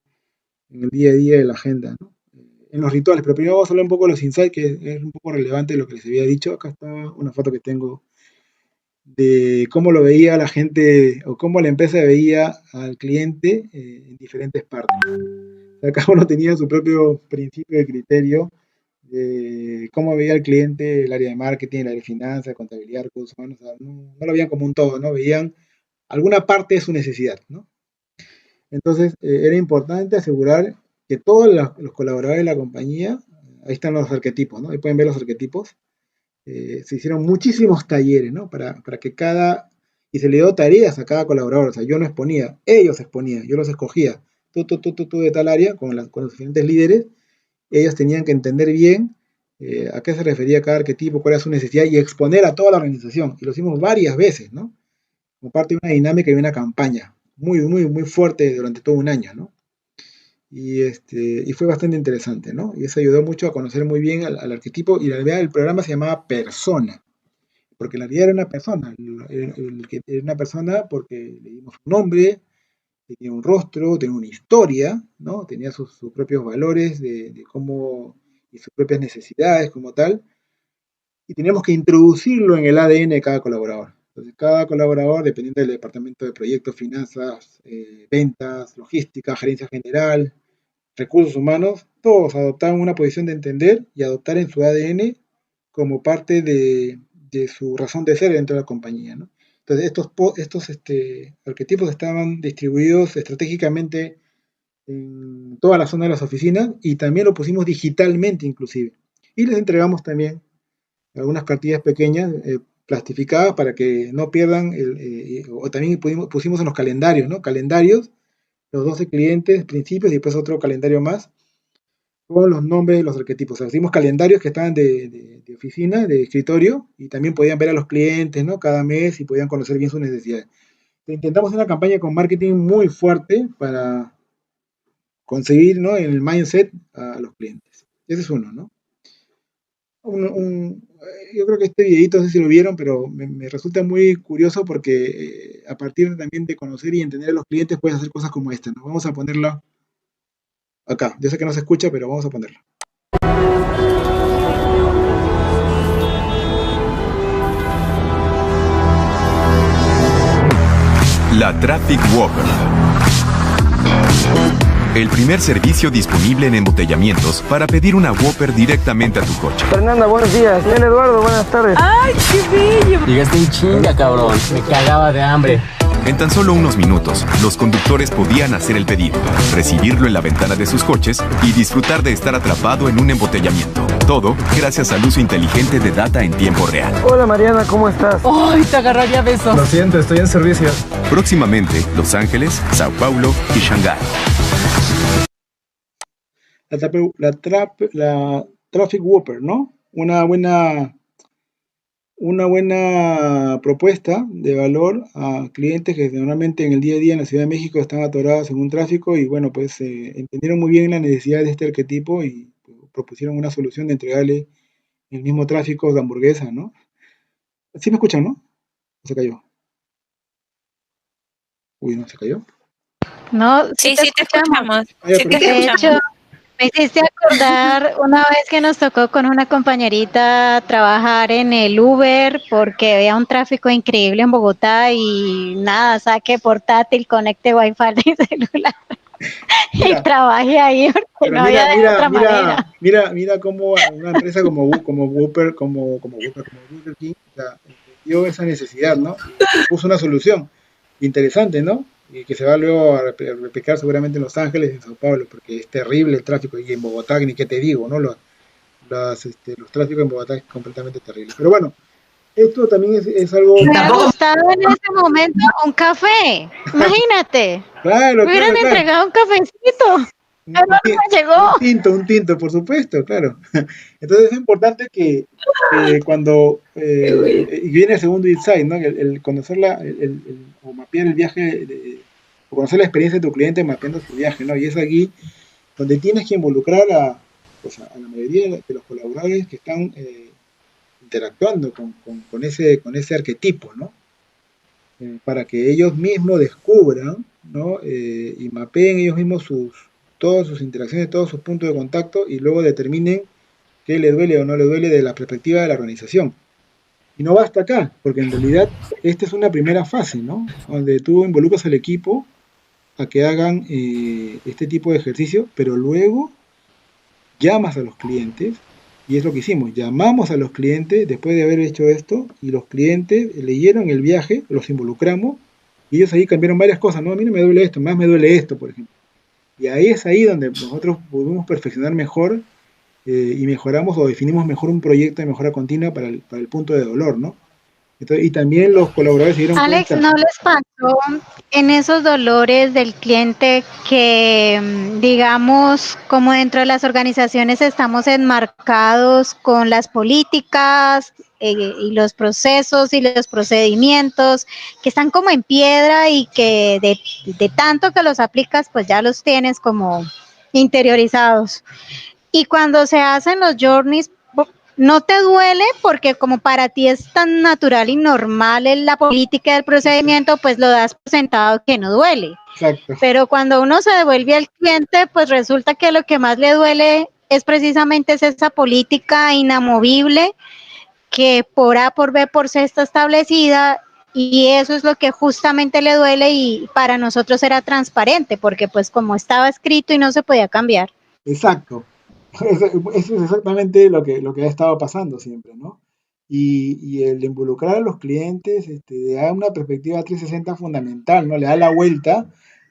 en el día a día de la agenda, ¿no? En los rituales, pero primero vamos a hablar un poco de los insights, que es un poco relevante de lo que les había dicho. Acá está una foto que tengo de cómo lo veía la gente o cómo la empresa veía al cliente en diferentes partes. Cada uno tenía su propio principio de criterio de cómo veía al cliente el área de marketing, el área de finanzas, contabilidad, recursos humanos. O sea, no lo veían como un todo, ¿no? Veían alguna parte de su necesidad, ¿no? Entonces, era importante asegurar que todos los colaboradores de la compañía, ahí están los arquetipos, ¿no? Ahí pueden ver los arquetipos. Se hicieron muchísimos talleres, ¿no? Para que y se le dio tareas a cada colaborador, o sea, yo no exponía, ellos exponían, yo los escogía, tú de tal área, con los diferentes líderes, ellos tenían que entender bien a qué se refería cada arquetipo, cuál era su necesidad y exponer a toda la organización, y lo hicimos varias veces, ¿no? Como parte de una dinámica y una campaña muy, muy, muy fuerte durante todo un año, ¿no? Y fue bastante interesante, ¿no? Y eso ayudó mucho a conocer muy bien al arquetipo y la realidad del programa se llamaba Persona, porque en realidad era una persona, era una persona porque le dimos un nombre, tenía un rostro, tenía una historia, ¿no? Tenía sus propios valores de cómo y sus propias necesidades como tal, y teníamos que introducirlo en el ADN de cada colaborador. Entonces, cada colaborador, dependiendo del departamento de proyectos, finanzas, ventas, logística, gerencia general, recursos humanos, todos adoptaron una posición de entender y adoptar en su ADN como parte de su razón de ser dentro de la compañía, ¿no? Entonces, estos arquetipos estaban distribuidos estratégicamente en toda la zona de las oficinas y también lo pusimos digitalmente inclusive. Y les entregamos también algunas cartillas pequeñas plastificadas para que no pierdan, o también pusimos en los calendarios, ¿no? Calendarios, los 12 clientes, principios y después otro calendario más con los nombres de los arquetipos. O sea, hicimos calendarios que estaban de oficina, de escritorio, y también podían ver a los clientes, ¿no? Cada mes y podían conocer bien sus necesidades. Intentamos una campaña con marketing muy fuerte conseguir, ¿no? En el mindset a los clientes. Ese es uno, ¿no? Yo creo que este videito, no sé si lo vieron, pero me resulta muy curioso porque a partir también de conocer y entender a los clientes puedes hacer cosas como esta, ¿no? Vamos a ponerla acá. Yo sé que no se escucha, pero vamos a ponerla. La Traffic Whopper. El primer servicio disponible en embotellamientos para pedir una Whopper directamente a tu coche. Fernanda, buenos días. Bien, Eduardo, buenas tardes. ¡Ay, qué bello! Llegaste en chinga, cabrón. Me cagaba de hambre. En tan solo unos minutos, los conductores podían hacer el pedido, recibirlo en la ventana de sus coches y disfrutar de estar atrapado en un embotellamiento. Todo gracias al uso inteligente de data en tiempo real. Hola, Mariana, ¿cómo estás? ¡Ay, te agarraría besos! Lo siento, estoy en servicio. Próximamente, Los Ángeles, Sao Paulo y Shanghái. La Traffic Whopper, ¿no? Una buena propuesta de valor a clientes que normalmente en el día a día en la Ciudad de México están atorados en un tráfico y bueno, pues entendieron muy bien la necesidad de este arquetipo y propusieron una solución de entregarle el mismo tráfico de hamburguesa, ¿no? ¿Sí me escuchan, no? ¿O se cayó? Uy, ¿no se cayó? No, Sí, sí te escuchamos. Ah, Sí te De hecho, escuchamos. me hiciste acordar una vez que nos tocó con una compañerita trabajar en el Uber porque había un tráfico increíble en Bogotá y nada, saque portátil, conecte wifi de celular Mira, y trabajé ahí porque pero no había de otra manera. mira cómo una empresa como Whopper, como Burger King, o sea, entendió esa necesidad, ¿no? Y puso una solución interesante, ¿no? Y que se va luego a replicar seguramente en Los Ángeles y en Sao Paulo, porque es terrible el tráfico, y en Bogotá, ni qué te digo, ¿no? Los tráficos en Bogotá es completamente terrible. Pero bueno, esto también es algo... Me ha gustado en ese momento un café, imagínate. Claro, Me hubieran claro. entregado un cafecito. Pero no me llegó. Un tinto, por supuesto, claro. Entonces es importante que cuando y viene el segundo insight, ¿no? El conocer o mapear el viaje, o conocer la experiencia de tu cliente mapeando su viaje, ¿no? Y es aquí donde tienes que involucrar a la mayoría de los colaboradores que están interactuando con ese arquetipo, ¿no? Para que ellos mismos descubran, ¿no? Y mapeen ellos mismos todas sus interacciones, todos sus puntos de contacto y luego determinen qué le duele o no le duele de la perspectiva de la organización. Y no basta acá, porque en realidad esta es una primera fase, ¿no? Donde tú involucras al equipo a que hagan este tipo de ejercicio, pero luego llamas a los clientes, y es lo que hicimos, llamamos a los clientes después de haber hecho esto, y los clientes leyeron el viaje, los involucramos, y ellos ahí cambiaron varias cosas, ¿no? A mí no me duele esto, más me duele esto, por ejemplo. Y ahí es ahí donde nosotros pudimos perfeccionar mejor y mejoramos o definimos mejor un proyecto de mejora continua para el punto de dolor, ¿no? Entonces, y también los colaboradores se dieron Alex, cuenta. ¿no les pasó en esos dolores del cliente que, digamos, como dentro de las organizaciones estamos enmarcados con las políticas y los procesos y los procedimientos que están como en piedra y que de tanto que los aplicas, pues ya los tienes como interiorizados? Y cuando se hacen los journeys, no te duele porque como para ti es tan natural y normal en la política del procedimiento, pues lo das por sentado que no duele. Exacto. Pero cuando uno se devuelve al cliente, pues resulta que lo que más le duele es precisamente esa política inamovible que por A, por B, por C está establecida, y eso es lo que justamente le duele, y para nosotros era transparente porque pues como estaba escrito y no se podía cambiar. Exacto. Eso es exactamente lo que ha estado pasando siempre, ¿no? Y el involucrar a los clientes le da una perspectiva 360 fundamental, ¿no? Le da la vuelta,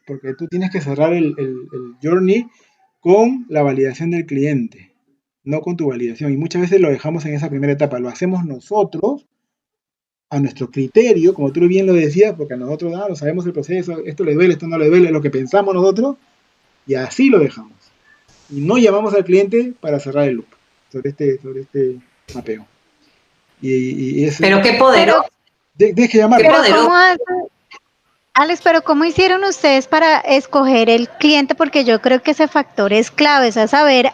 porque tú tienes que cerrar el journey con la validación del cliente, no con tu validación. Y muchas veces lo dejamos en esa primera etapa. Lo hacemos nosotros, a nuestro criterio, como tú bien lo decías, porque a nosotros lo sabemos el proceso, esto le duele, esto no le duele, lo que pensamos nosotros, y así lo dejamos. Y no llamamos al cliente para cerrar el loop sobre este mapeo. Pero qué poderoso. Tienes que llamar. Qué poderoso. Alex, pero ¿cómo hicieron ustedes para escoger el cliente? Porque yo creo que ese factor es clave, es a saber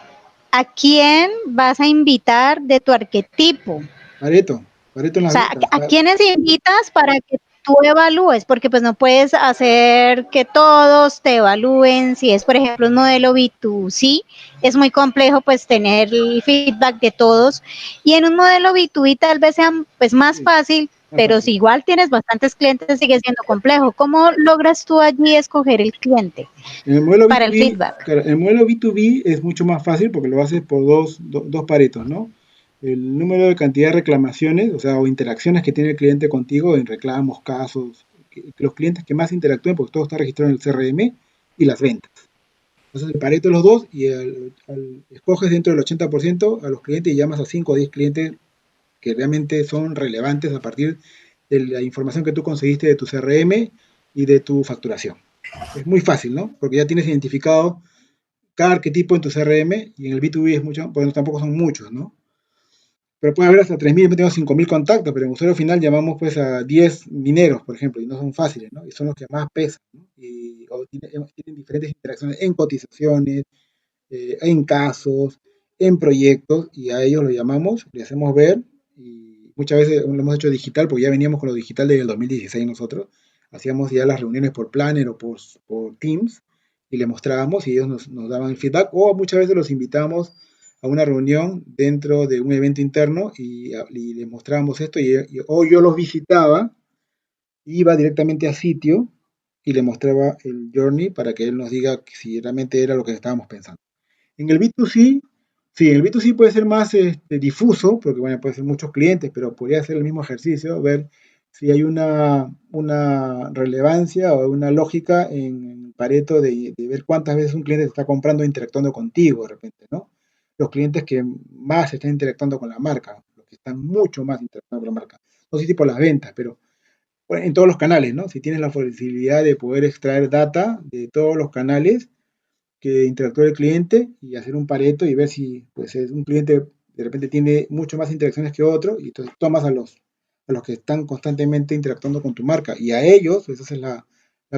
a quién vas a invitar de tu arquetipo. Pareto en O las sea, ventas. ¿a quiénes invitas para que tú evalúes? Porque pues no puedes hacer que todos te evalúen. Si es, por ejemplo, un modelo B2C, es muy complejo pues tener el feedback de todos. Y en un modelo B2B tal vez sea pues más Sí, fácil, más pero fácil. si igual tienes bastantes clientes sigue siendo complejo. ¿Cómo logras tú allí escoger el cliente En el modelo para el B2B, feedback? claro, el modelo B2B es mucho más fácil porque lo haces por dos paretos, ¿no? El número de cantidad de reclamaciones, o sea, o interacciones que tiene el cliente contigo en reclamos, casos, que los clientes que más interactúen, porque todo está registrado en el CRM, y las ventas. Entonces, el pareto de los dos y escoges dentro del 80% a los clientes y llamas a 5 o 10 clientes que realmente son relevantes a partir de la información que tú conseguiste de tu CRM y de tu facturación. Es muy fácil, ¿no? Porque ya tienes identificado cada arquetipo en tu CRM y en el B2B es mucho, bueno, tampoco son muchos, ¿no? Pero puede haber hasta 3.000, yo tengo 5.000 contactos, pero en usuario final llamamos pues a 10 mineros, por ejemplo, y no son fáciles, ¿no? Y son los que más pesan, ¿no? O tienen diferentes interacciones en cotizaciones, en casos, en proyectos, y a ellos lo llamamos, le hacemos ver, y muchas veces lo hemos hecho digital, porque ya veníamos con lo digital desde el 2016 nosotros, hacíamos ya las reuniones por Planner o por Teams, y le mostrábamos y ellos nos daban el feedback, o muchas veces los invitábamos a una reunión dentro de un evento interno y les mostrábamos esto, o yo los visitaba, iba directamente a sitio y le mostraba el journey para que él nos diga si realmente era lo que estábamos pensando. En el B2C, sí, en el B2C puede ser más difuso, porque bueno, puede ser muchos clientes, pero podría ser el mismo ejercicio, ver si hay una relevancia o una lógica en Pareto de ver cuántas veces un cliente está comprando e interactuando contigo de repente, ¿no? Los clientes que más están interactuando con la marca, los que están mucho más interactuando con la marca. No sé si por las ventas, pero bueno, en todos los canales, ¿no? Si tienes la posibilidad de poder extraer data de todos los canales, que interactúe el cliente y hacer un pareto y ver si pues es un cliente de repente tiene mucho más interacciones que otro y entonces tomas a los que están constantemente interactuando con tu marca y a ellos pues haces la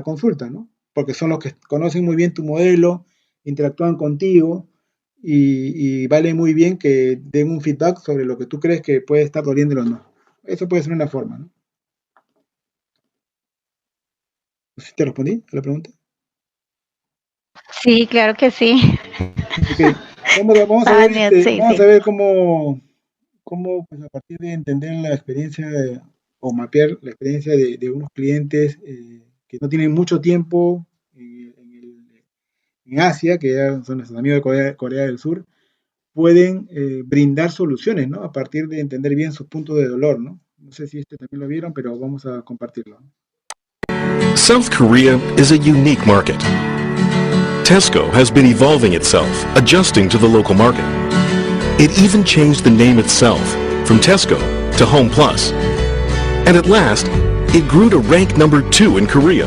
consulta, ¿no? Porque son los que conocen muy bien tu modelo, interactúan contigo y vale muy bien que den un feedback sobre lo que tú crees que puede estar doliendo o no. Eso puede ser una forma, ¿no? No sé si te respondí a la pregunta. Sí, claro que sí. Okay. Vamos a ver, Sí, vamos sí. a ver cómo pues, a partir de entender la experiencia o mapear la experiencia de unos clientes que no tienen mucho tiempo en Asia, que ya son nuestros amigos de Corea del Sur, pueden brindar soluciones, ¿no? A partir de entender bien sus puntos de dolor, ¿no? No sé si este también lo vieron, pero vamos a compartirlo. South Korea is a unique market. Tesco has been evolving itself, adjusting to the local market. It even changed the name itself from Tesco to Home Plus. And at last, it grew to rank number 2 in Korea.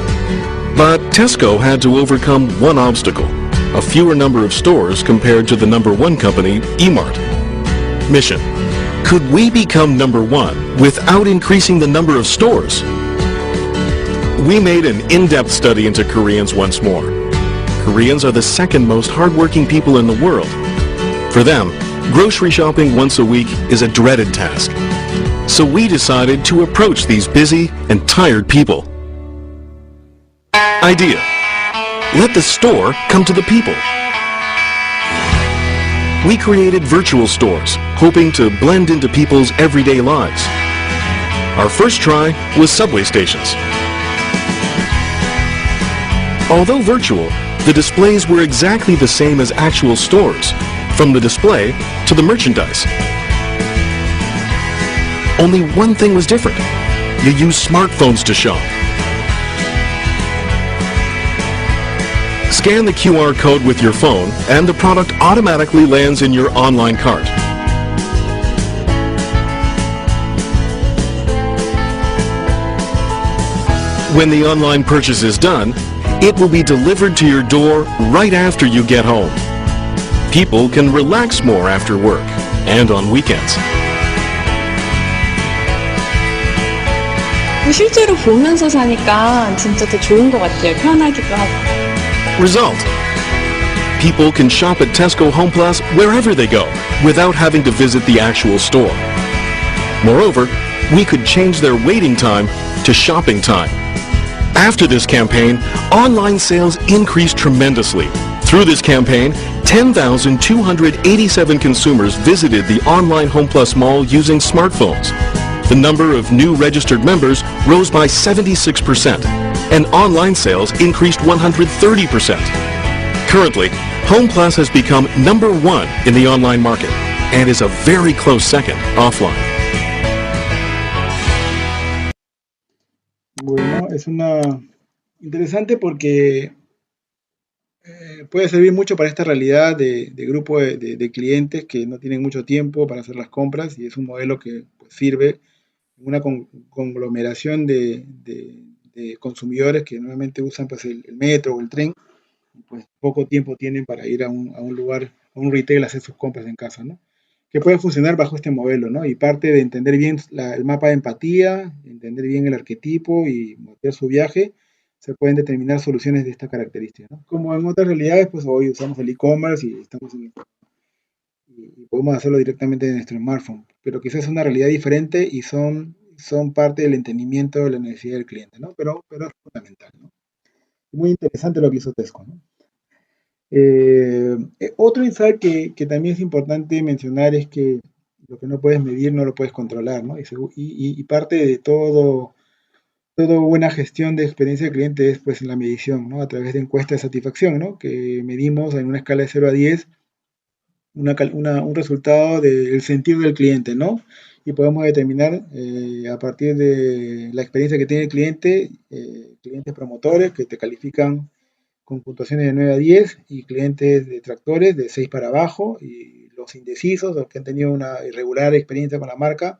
But Tesco had to overcome one obstacle, a fewer number of stores compared to the number 1 company, Emart. Mission: could we become number 1 without increasing the number of stores? We made an in-depth study into Koreans once more. Koreans are the second most hardworking people in the world. For them, grocery shopping once a week is a dreaded task. So we decided to approach these busy and tired people. Idea: let the store come to the people. We created virtual stores, hoping to blend into people's everyday lives. Our first try was subway stations. Although virtual, the displays were exactly the same as actual stores, from the display to the merchandise. Only one thing was different: you use smartphones to shop. Scan the QR code with your phone and the product automatically lands in your online cart. When the online purchase is done, it will be delivered to your door right after you get home. People can relax more after work and on weekends. 실제로 보면서 사니까 진짜 더 좋은 것 같아요. 편하기도 하고. Result: people can shop at Tesco Home Plus wherever they go without having to visit the actual store. Moreover, we could change their waiting time to shopping time. After this campaign, online sales increased tremendously. Through this campaign, 10,287 consumers visited the online Home Plus mall using smartphones. The number of new registered members rose by 76%, and online sales increased 130%. Currently, Home Plus has become number one in the online market and is a very close second offline. Bueno, es una interesante porque puede servir mucho para esta realidad de grupo de clientes que no tienen mucho tiempo para hacer las compras, y es un modelo que pues, sirve en una conglomeración de consumidores que normalmente usan pues, el metro o el tren, y pues poco tiempo tienen para ir a un lugar, a un retail a hacer sus compras en casa, ¿no? Que puede funcionar bajo este modelo, ¿no? Y parte de entender bien el mapa de empatía, entender bien el arquetipo y mover su viaje, se pueden determinar soluciones de estas características, ¿no? Como en otras realidades, pues hoy usamos el e-commerce y podemos hacerlo directamente de nuestro smartphone, pero quizás es una realidad diferente y son parte del entendimiento de la necesidad del cliente, ¿no? Pero es fundamental, ¿no? Muy interesante lo que hizo Tesco, ¿no? Otro insight que también es importante mencionar es que lo que no puedes medir no lo puedes controlar, ¿no? Y parte de toda buena gestión de experiencia del cliente es pues la medición, ¿no? A través de encuestas de satisfacción, ¿no? Que medimos en una escala de 0 a 10 un resultado del sentir del cliente, ¿no? Y podemos determinar a partir de la experiencia que tiene el cliente, clientes promotores que te califican con puntuaciones de 9 a 10 y clientes detractores de 6 para abajo, y los indecisos, los que han tenido una irregular experiencia con la marca,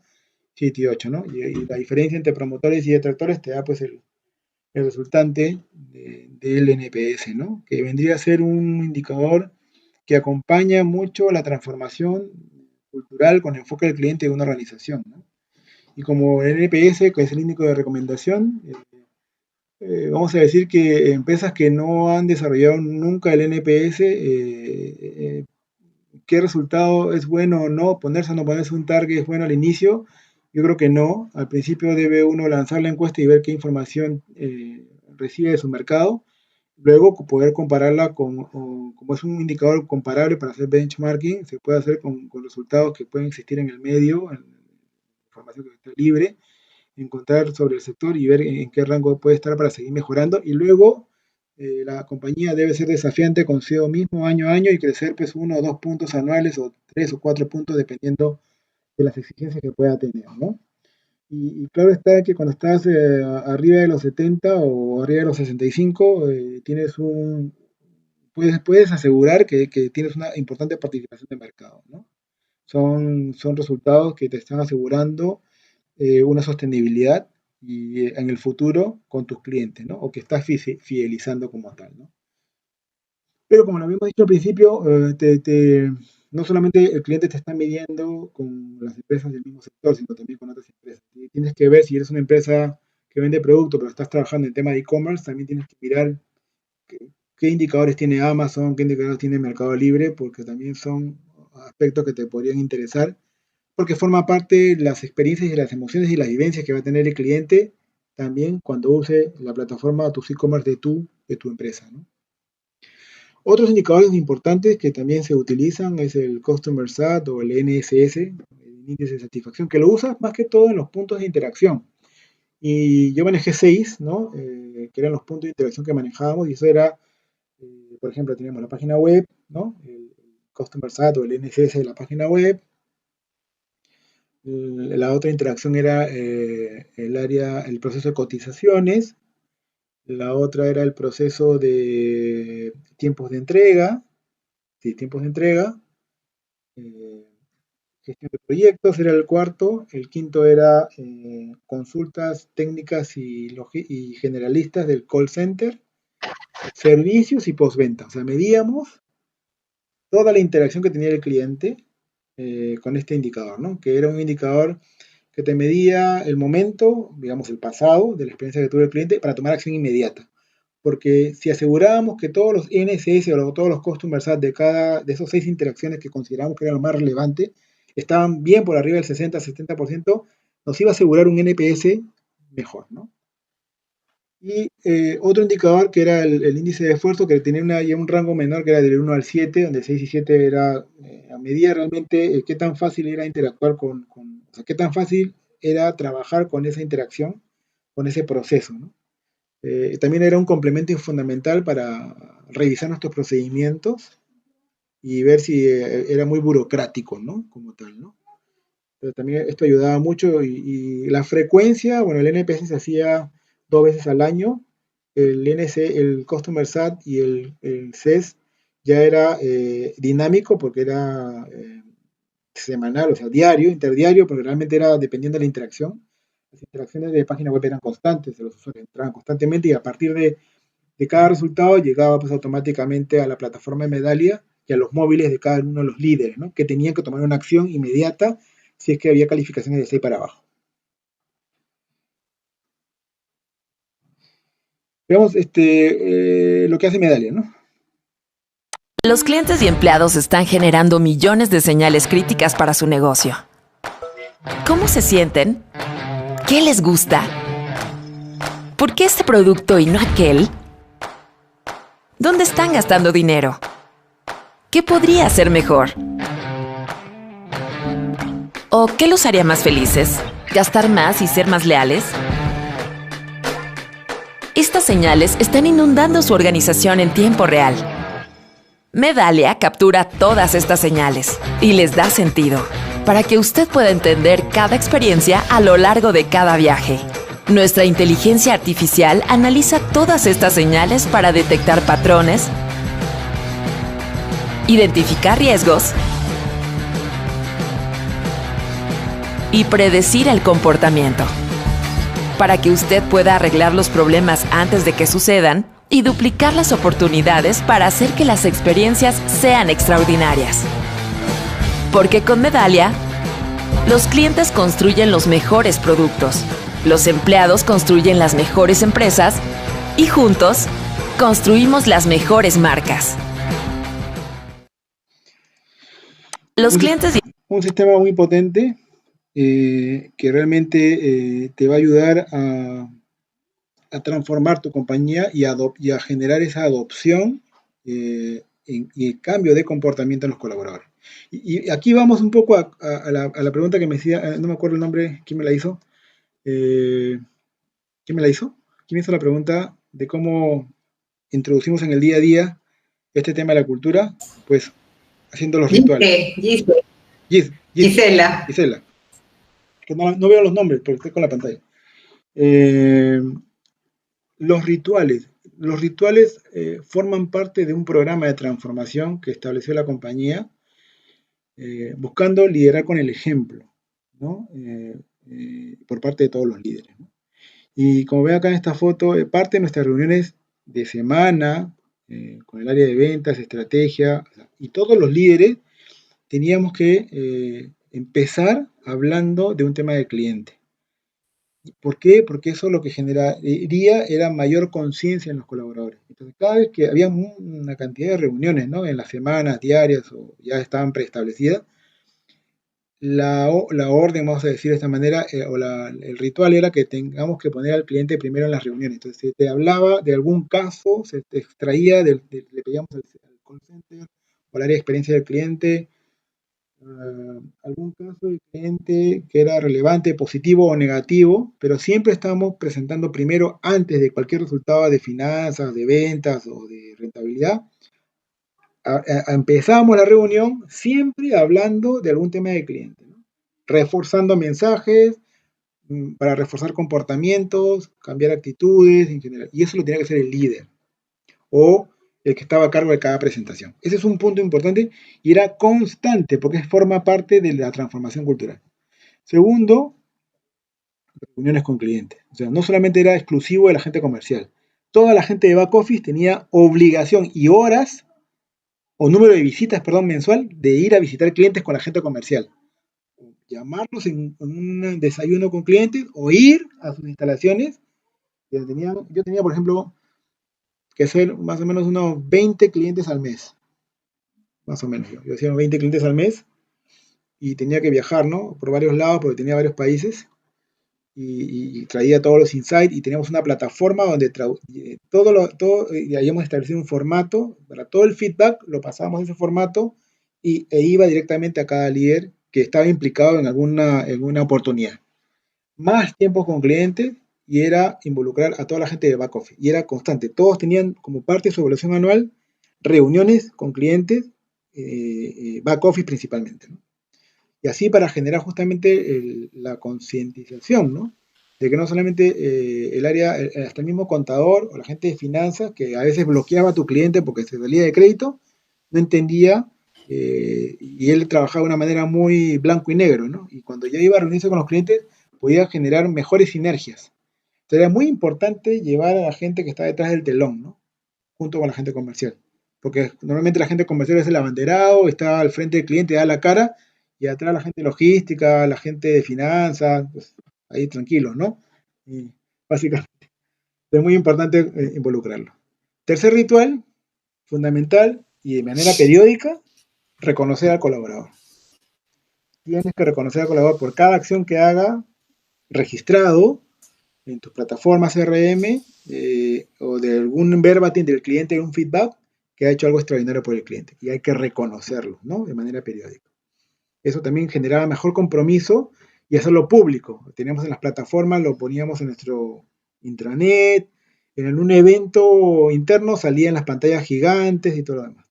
7 y 8, ¿no? Y la diferencia entre promotores y detractores te da pues el resultante del NPS, ¿no? Que vendría a ser un indicador que acompaña mucho la transformación cultural con enfoque del cliente de una organización, ¿no? Y como el NPS, que es el índice de recomendación, vamos a decir que empresas que no han desarrollado nunca el NPS, ¿qué resultado es bueno o no? ¿Ponerse o no ponerse un target es bueno al inicio? Yo creo que no. Al principio debe uno lanzar la encuesta y ver qué información recibe de su mercado. Luego poder compararla como es un indicador comparable para hacer benchmarking, se puede hacer con resultados que pueden existir en el medio, en información que está libre, encontrar sobre el sector y ver en qué rango puede estar para seguir mejorando. Y luego la compañía debe ser desafiante consigo mismo año a año y crecer pues 1 o 2 puntos anuales o 3 o 4 puntos dependiendo de las exigencias que pueda tener, ¿no? Y claro está que cuando estás arriba de los 70 o arriba de los 65, puedes asegurar que tienes una importante participación de mercado, ¿no? Son resultados que te están asegurando una sostenibilidad y en el futuro con tus clientes, ¿no? O que estás fidelizando como tal, ¿no? Pero como lo habíamos dicho al principio, no solamente el cliente te está midiendo con las empresas del mismo sector, sino también con otras empresas. Y tienes que ver si eres una empresa que vende producto, pero estás trabajando en tema de e-commerce, también tienes que mirar qué indicadores tiene Amazon, qué indicadores tiene Mercado Libre, porque también son aspectos que te podrían interesar, porque forma parte de las experiencias y las emociones y las vivencias que va a tener el cliente también cuando use la plataforma o tu e-commerce de tu empresa, ¿no? Otros indicadores importantes que también se utilizan es el Customer Sat o el NSS, el índice de satisfacción, que lo usas más que todo en los puntos de interacción. Y yo manejé 6, ¿no? Que eran los puntos de interacción que manejábamos, y eso era, por ejemplo, teníamos la página web, ¿no? El Customer Sat o el NSS de la página web. La otra interacción era el proceso de cotizaciones. La otra era el proceso de tiempos de entrega. Sí, tiempos de entrega. Gestión de proyectos era el cuarto. El quinto era consultas técnicas y generalistas del call center. Servicios y postventa. O sea, medíamos toda la interacción que tenía el cliente con este indicador, ¿no? Que era un indicador que te medía el momento, digamos el pasado, de la experiencia que tuvo el cliente para tomar acción inmediata. Porque si asegurábamos que todos los NSS o todos los Customer Sat de esos 6 interacciones que consideramos que eran lo más relevante, estaban bien por arriba del 60-70%, nos iba a asegurar un NPS mejor, ¿no? Y otro indicador que era el índice de esfuerzo, que tenía ya un rango menor, que era del 1 al 7, donde 6 y 7 era a medida realmente qué tan fácil era interactuar o sea, qué tan fácil era trabajar con esa interacción, con ese proceso, ¿no? También era un complemento fundamental para revisar nuestros procedimientos y ver si era muy burocrático, ¿no? Como tal, ¿no? Pero también esto ayudaba mucho y la frecuencia, bueno, el NPS se hacía 2 veces al año, el Customer Sat y el CES ya era dinámico porque era semanal, o sea, diario, interdiario, porque realmente era dependiendo de la interacción. Las interacciones de página web eran constantes, los usuarios entraban constantemente y a partir de cada resultado llegaba pues automáticamente a la plataforma de Medallia y a los móviles de cada uno de los líderes, ¿no? Que tenían que tomar una acción inmediata si es que había calificaciones de 6 para abajo. Veamos lo que hace Medallia, ¿no? Los clientes y empleados están generando millones de señales críticas para su negocio. ¿Cómo se sienten? ¿Qué les gusta? ¿Por qué este producto y no aquel? ¿Dónde están gastando dinero? ¿Qué podría ser mejor? ¿O qué los haría más felices? ¿Gastar más y ser más leales? Estas señales están inundando su organización en tiempo real. Medallia captura todas estas señales y les da sentido para que usted pueda entender cada experiencia a lo largo de cada viaje. Nuestra inteligencia artificial analiza todas estas señales para detectar patrones, identificar riesgos y predecir el comportamiento, para que usted pueda arreglar los problemas antes de que sucedan y duplicar las oportunidades para hacer que las experiencias sean extraordinarias. Porque con Medallia, los clientes construyen los mejores productos, los empleados construyen las mejores empresas y juntos construimos las mejores marcas. Los clientes... Un sistema muy potente que realmente te va a ayudar a transformar tu compañía y a generar esa adopción y el cambio de comportamiento en los colaboradores. Y aquí vamos un poco a la pregunta que me decía, no me acuerdo el nombre, ¿quién me la hizo? ¿Quién me la hizo? ¿Quién me hizo la pregunta de cómo introducimos en el día a día este tema de la cultura? Pues haciendo los rituales. Gisela. Que no veo los nombres, pero estoy con la pantalla. Los rituales forman parte de un programa de transformación que estableció la compañía buscando liderar con el ejemplo, ¿no? Por parte de todos los líderes, ¿no? Y como ven acá en esta foto, parte de nuestras reuniones de semana con el área de ventas, estrategia, y todos los líderes teníamos que empezar hablando de un tema del cliente. ¿Por qué? Porque eso lo que generaría era mayor conciencia en los colaboradores. Entonces, cada vez que había una cantidad de reuniones, ¿no? En las semanas, diarias, o ya estaban preestablecidas, la orden, vamos a decir de esta manera, el ritual era que tengamos que poner al cliente primero en las reuniones. Entonces, se te hablaba de algún caso, se te extraía, le pedíamos al call center o al área de experiencia del cliente, algún caso de cliente que era relevante, positivo o negativo, pero siempre estamos presentando primero, antes de cualquier resultado de finanzas, de ventas o de rentabilidad, empezamos la reunión siempre hablando de algún tema de cliente, ¿no? Reforzando mensajes para reforzar comportamientos, cambiar actitudes en general, y eso lo tenía que hacer el líder o el que estaba a cargo de cada presentación. Ese es un punto importante y era constante porque forma parte de la transformación cultural. Segundo, reuniones con clientes. O sea, no solamente era exclusivo de la gente comercial. Toda la gente de back office tenía obligación y horas o número de visitas, mensual de ir a visitar clientes con la gente comercial. llamarlos en un desayuno con clientes o ir a sus instalaciones. Yo tenía, por ejemplo, que hacer más o menos unos 20 clientes al mes, más o menos. Yo hacía 20 clientes al mes y tenía que viajar, ¿no? Por varios lados, porque tenía varios países y traía todos los insights y teníamos una plataforma donde y habíamos establecido un formato para todo el feedback, lo pasábamos en ese formato e iba directamente a cada líder que estaba implicado en alguna oportunidad. Más tiempo con clientes y era involucrar a toda la gente de back office y era constante. Todos tenían como parte de su evaluación anual reuniones con clientes, back office principalmente, ¿no? Y así para generar justamente la concientización, ¿no? De que no solamente el área, hasta el mismo contador o la gente de finanzas, que a veces bloqueaba a tu cliente porque se salía de crédito, no entendía, y él trabajaba de una manera muy blanco y negro, ¿no? Y cuando ya iba a reunirse con los clientes, podía generar mejores sinergias. Entonces era muy importante llevar a la gente que está detrás del telón, ¿no? Junto con la gente comercial. Porque normalmente la gente comercial es el abanderado, está al frente del cliente, da la cara, y atrás la gente de logística, la gente de finanzas, pues ahí tranquilos, ¿no? Y básicamente es muy importante involucrarlo. Tercer ritual, fundamental y de manera periódica, reconocer al colaborador. Tienes que reconocer al colaborador por cada acción que haga registrado en tus plataformas CRM o de algún verbatim del cliente, un feedback que ha hecho algo extraordinario por el cliente. Y hay que reconocerlo, ¿no? De manera periódica. Eso también generaba mejor compromiso y hacerlo público. Lo teníamos en las plataformas, lo poníamos en nuestro intranet, en un evento interno salía en las pantallas gigantes y todo lo demás.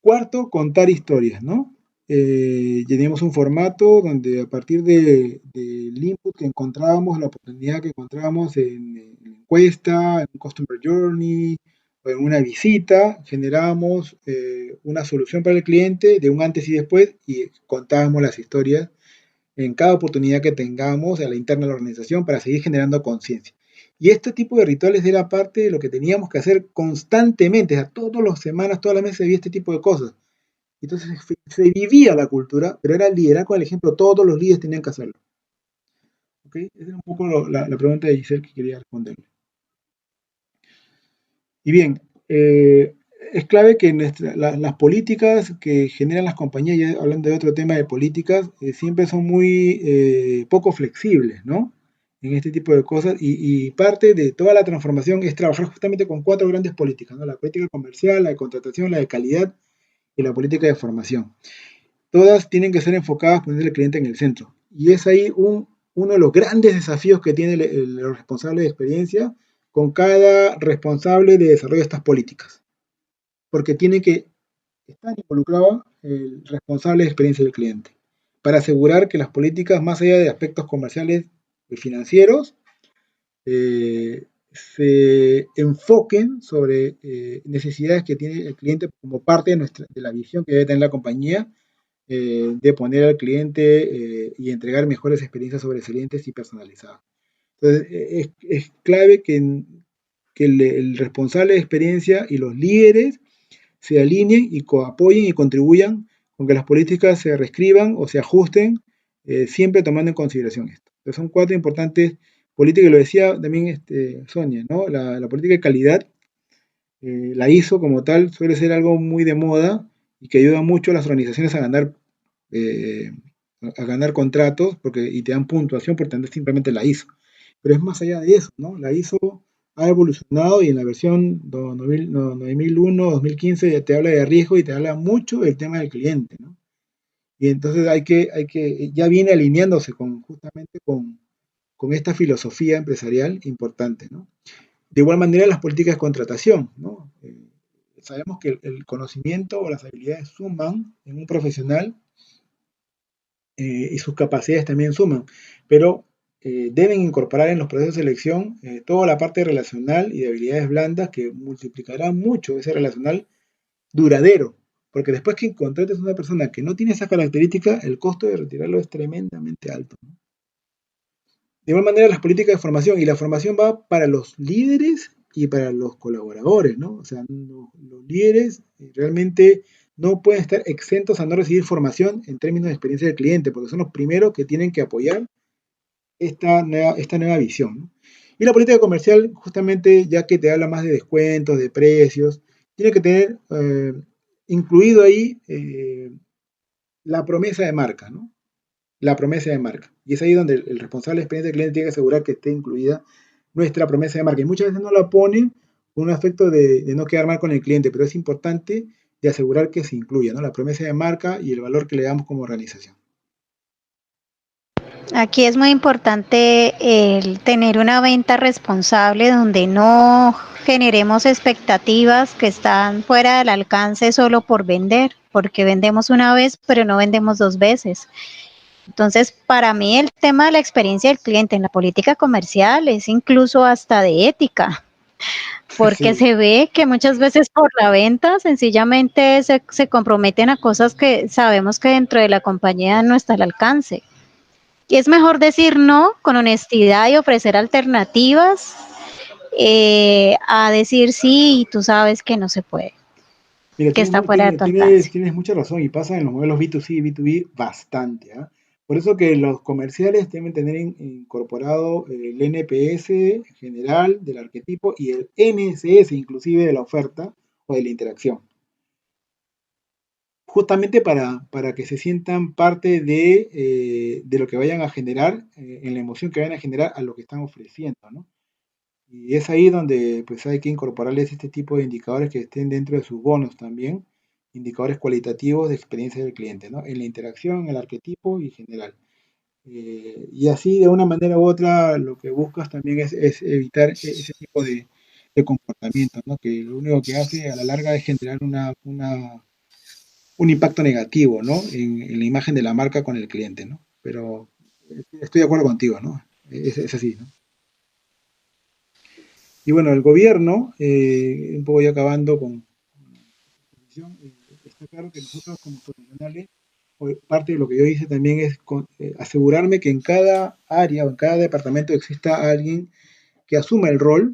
Cuarto, contar historias, ¿no? Teníamos un formato donde a partir del input que encontrábamos, la oportunidad que encontrábamos en la encuesta, en un Customer Journey, o en una visita, generábamos una solución para el cliente de un antes y después y contábamos las historias en cada oportunidad que tengamos a la interna de la organización para seguir generando conciencia. Y este tipo de rituales era parte de lo que teníamos que hacer constantemente, o sea, todas las semanas, todas las meses se veía este tipo de cosas. Entonces se vivía la cultura, pero era liderar con el ejemplo, todos los líderes tenían que hacerlo. ¿Okay? Esa era un poco la pregunta de Giselle que quería responderle. Y bien, es clave que las políticas que generan las compañías, ya hablando de otro tema de políticas, siempre son muy poco flexibles, ¿no? En este tipo de cosas, y parte de toda la transformación es trabajar justamente con 4 grandes políticas, ¿no? La política comercial, la de contratación, la de calidad y la política de formación. Todas tienen que ser enfocadas poniendo al cliente en el centro. Y es ahí uno de los grandes desafíos que tiene los responsables de experiencia con cada responsable de desarrollo de estas políticas. Porque tiene que estar involucrado el responsable de experiencia del cliente para asegurar que las políticas, más allá de aspectos comerciales y financieros, se enfoquen sobre necesidades que tiene el cliente como parte de la visión que debe tener la compañía de poner al cliente y entregar mejores experiencias sobresalientes y personalizadas. Entonces, es clave que el responsable de experiencia y los líderes se alineen y apoyen y contribuyan con que las políticas se reescriban o se ajusten, siempre tomando en consideración esto. Entonces, son 4 importantes políticas, y lo decía también Sonia, ¿no? La política de calidad, la ISO como tal, suele ser algo muy de moda y que ayuda mucho a las organizaciones a ganar contratos y te dan puntuación por tener simplemente la ISO. Pero es más allá de eso, ¿no? La ISO ha evolucionado y en la versión 9001, 2015 ya te habla de riesgo y te habla mucho del tema del cliente, ¿no? Y entonces ya viene alineándose justamente con esta filosofía empresarial importante, ¿no? De igual manera las políticas de contratación, ¿no? Sabemos que el conocimiento o las habilidades suman en un profesional y sus capacidades también suman, pero deben incorporar en los procesos de selección toda la parte relacional y de habilidades blandas que multiplicará mucho ese relacional duradero, porque después que contrates a una persona que no tiene esa característica, el costo de retirarlo es tremendamente alto, ¿no? De igual manera las políticas de formación, y la formación va para los líderes y para los colaboradores, ¿no? O sea, los líderes realmente no pueden estar exentos a no recibir formación en términos de experiencia del cliente, porque son los primeros que tienen que apoyar esta nueva visión, ¿no? Y la política comercial, justamente, ya que te habla más de descuentos, de precios, tiene que tener incluido ahí la promesa de marca, ¿no? La promesa de marca. Y es ahí donde el responsable de experiencia del cliente tiene que asegurar que esté incluida nuestra promesa de marca. Y muchas veces no la ponen con un aspecto de no quedar mal con el cliente, pero es importante de asegurar que se incluya, ¿no? La promesa de marca y el valor que le damos como organización. Aquí es muy importante el tener una venta responsable donde no generemos expectativas que están fuera del alcance solo por vender, porque vendemos una vez, pero no vendemos dos veces. Entonces, para mí el tema de la experiencia del cliente en la política comercial es incluso hasta de ética, porque Sí. se ve que muchas veces por la venta sencillamente se comprometen a cosas que sabemos que dentro de la compañía no está al alcance. Y es mejor decir no con honestidad y ofrecer alternativas a decir sí y tú sabes que no se puede, Mira, que está fuera de tu alcance. tienes mucha razón y pasa en los modelos B2C y B2B bastante, ¿ah? Por eso que los comerciales deben tener incorporado el NPS general del arquetipo y el NSS inclusive de la oferta o de la interacción. Justamente para que se sientan parte de lo que vayan a generar, en la emoción que vayan a generar a lo que están ofreciendo, ¿no? Y es ahí donde pues hay que incorporarles este tipo de indicadores que estén dentro de sus bonos también, indicadores cualitativos de experiencia del cliente, ¿no? En la interacción, en el arquetipo y general. Y así de una manera u otra lo que buscas también es evitar ese tipo de comportamientos, ¿no? Que lo único que hace a la larga es generar un impacto negativo, ¿no? En la imagen de la marca con el cliente, ¿no? Pero estoy de acuerdo contigo, ¿no? Es así, ¿no? Y bueno, el gobierno, un poco ya acabando con la posición, está claro que nosotros como profesionales, parte de lo que yo hice también es asegurarme que en cada área o en cada departamento exista alguien que asuma el rol,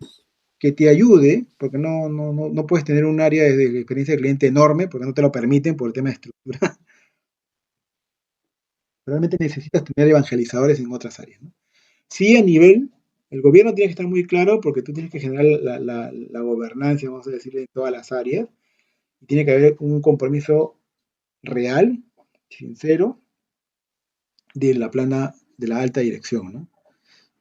que te ayude, porque no puedes tener un área de experiencia de cliente enorme, porque no te lo permiten por el tema de estructura. Realmente necesitas tener evangelizadores en otras áreas, ¿no? Sí, a nivel, el gobierno tiene que estar muy claro porque tú tienes que generar la gobernancia, vamos a decirle, en todas las áreas. Y tiene que haber un compromiso real, sincero, de la plana de la alta dirección, ¿no?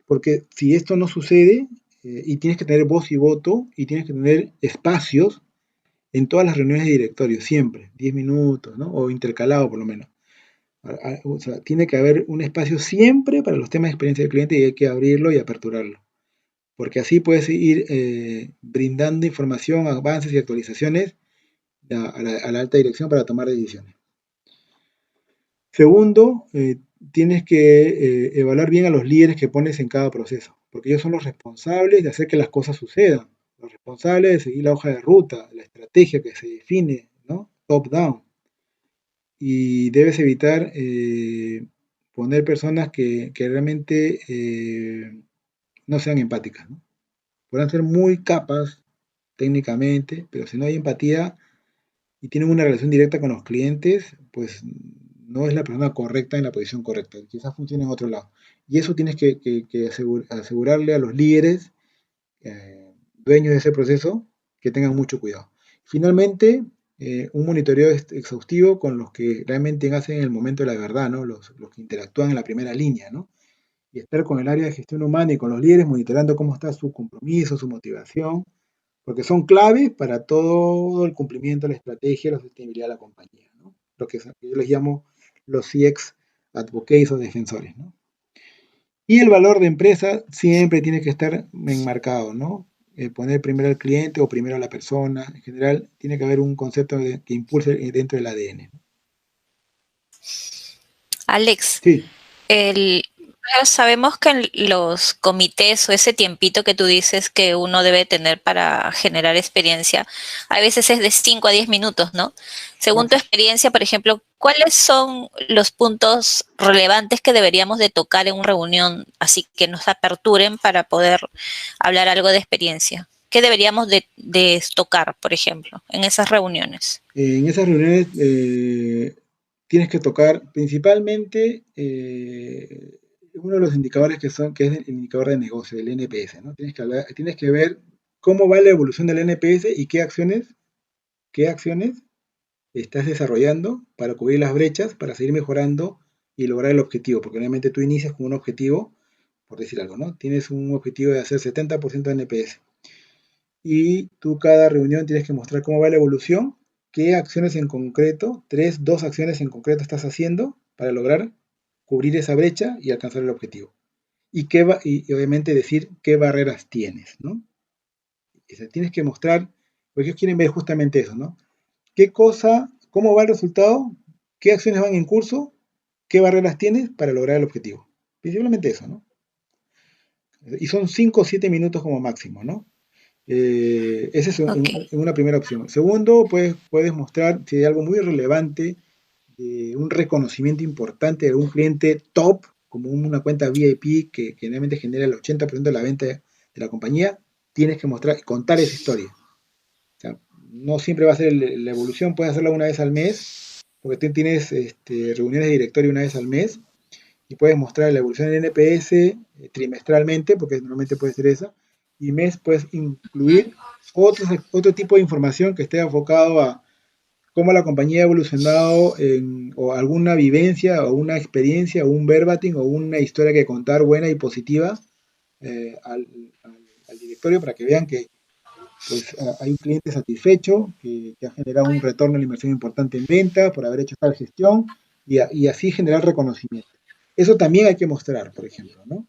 Porque si esto no sucede, y tienes que tener voz y voto, y tienes que tener espacios en todas las reuniones de directorio, siempre, 10 minutos, ¿no? O intercalado por lo menos. O sea, tiene que haber un espacio siempre para los temas de experiencia del cliente y hay que abrirlo y aperturarlo. Porque así puedes ir brindando información, avances y actualizaciones a la alta dirección para tomar decisiones. Segundo, tienes que evaluar bien a los líderes que pones en cada proceso, porque ellos son los responsables de hacer que las cosas sucedan, los responsables de seguir la hoja de ruta, la estrategia que se define, ¿no? Top down. Y debes evitar poner personas que realmente no sean empáticas, ¿no? Podrán ser muy capas técnicamente, pero si no hay empatía y tienen una relación directa con los clientes, pues no es la persona correcta en la posición correcta. Quizás funcione en otro lado. Y eso tienes que asegurarle a los líderes, dueños de ese proceso, que tengan mucho cuidado. Finalmente, un monitoreo exhaustivo con los que realmente hacen en el momento de la verdad, ¿no? Los que interactúan en la primera línea, ¿no? Y estar con el área de gestión humana y con los líderes monitoreando cómo está su compromiso, su motivación, porque son claves para todo el cumplimiento de la estrategia y la sostenibilidad de la compañía, ¿no? Lo que yo les llamo los CX advocates o defensores, ¿no? Y el valor de empresa siempre tiene que estar enmarcado, ¿no? Poner primero al cliente o primero a la persona. En general, tiene que haber un concepto que impulse dentro del ADN. Alex, Sí. sabemos que en los comités o ese tiempito que tú dices que uno debe tener para generar experiencia, a veces es de 5 a 10 minutos, ¿no? Según tu experiencia, por ejemplo, ¿cuáles son los puntos relevantes que deberíamos de tocar en una reunión así que nos aperturen para poder hablar algo de experiencia? qué deberíamos de tocar, por ejemplo, en esas reuniones? En esas reuniones tienes que tocar principalmente uno de los indicadores que es el indicador de negocio, el NPS, ¿no? Tienes que ver cómo va la evolución del NPS y qué acciones estás desarrollando para cubrir las brechas, para seguir mejorando y lograr el objetivo, porque obviamente tú inicias con un objetivo, por decir algo, ¿no? Tienes un objetivo de hacer 70% de NPS y tú cada reunión tienes que mostrar cómo va la evolución, qué acciones en concreto, dos acciones en concreto estás haciendo para lograr cubrir esa brecha y alcanzar el objetivo. Y obviamente decir qué barreras tienes, ¿no? O sea, tienes que mostrar, porque ellos quieren ver justamente eso, ¿no? Cómo va el resultado, qué acciones van en curso, qué barreras tienes para lograr el objetivo. Principalmente eso, ¿no? Y son 5 o 7 minutos como máximo, ¿no? Esa es una primera opción. Segundo, puedes mostrar si hay algo muy relevante, un reconocimiento importante de un cliente top, como una cuenta VIP que generalmente genera el 80% de la venta de la compañía, tienes que mostrar, contar esa historia. O sea, no siempre va a ser la evolución, puedes hacerla una vez al mes, porque tú tienes reuniones de directorio una vez al mes, y puedes mostrar la evolución del NPS trimestralmente, porque normalmente puede ser esa, y mes puedes incluir otro tipo de información que esté enfocado a cómo la compañía ha evolucionado o alguna vivencia o una experiencia o un verbatim o una historia que contar buena y positiva al directorio para que vean que pues, hay un cliente satisfecho que ha generado un retorno a la inversión importante en venta por haber hecho tal gestión y así generar reconocimiento. Eso también hay que mostrar, por ejemplo, ¿no?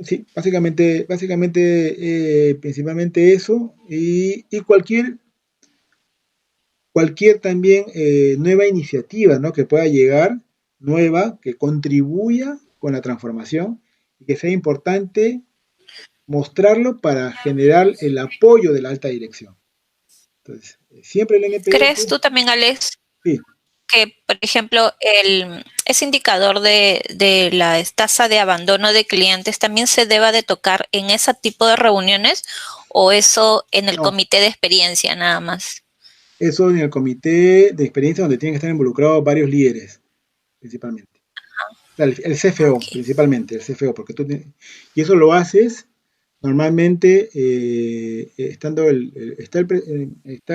Sí, principalmente eso y cualquier también nueva iniciativa, ¿no? Que pueda llegar, nueva, que contribuya con la transformación y que sea importante mostrarlo para generar el apoyo de la alta dirección. Entonces, siempre el NPS... ¿Crees tú también, Alex, sí, que, por ejemplo, ese indicador de la tasa de abandono de clientes también se deba de tocar en ese tipo de reuniones o eso en el comité de experiencia nada más? Eso en el comité de experiencia donde tienen que estar involucrados varios líderes, principalmente. O sea, el CFO, principalmente, el CFO, porque y eso lo haces normalmente está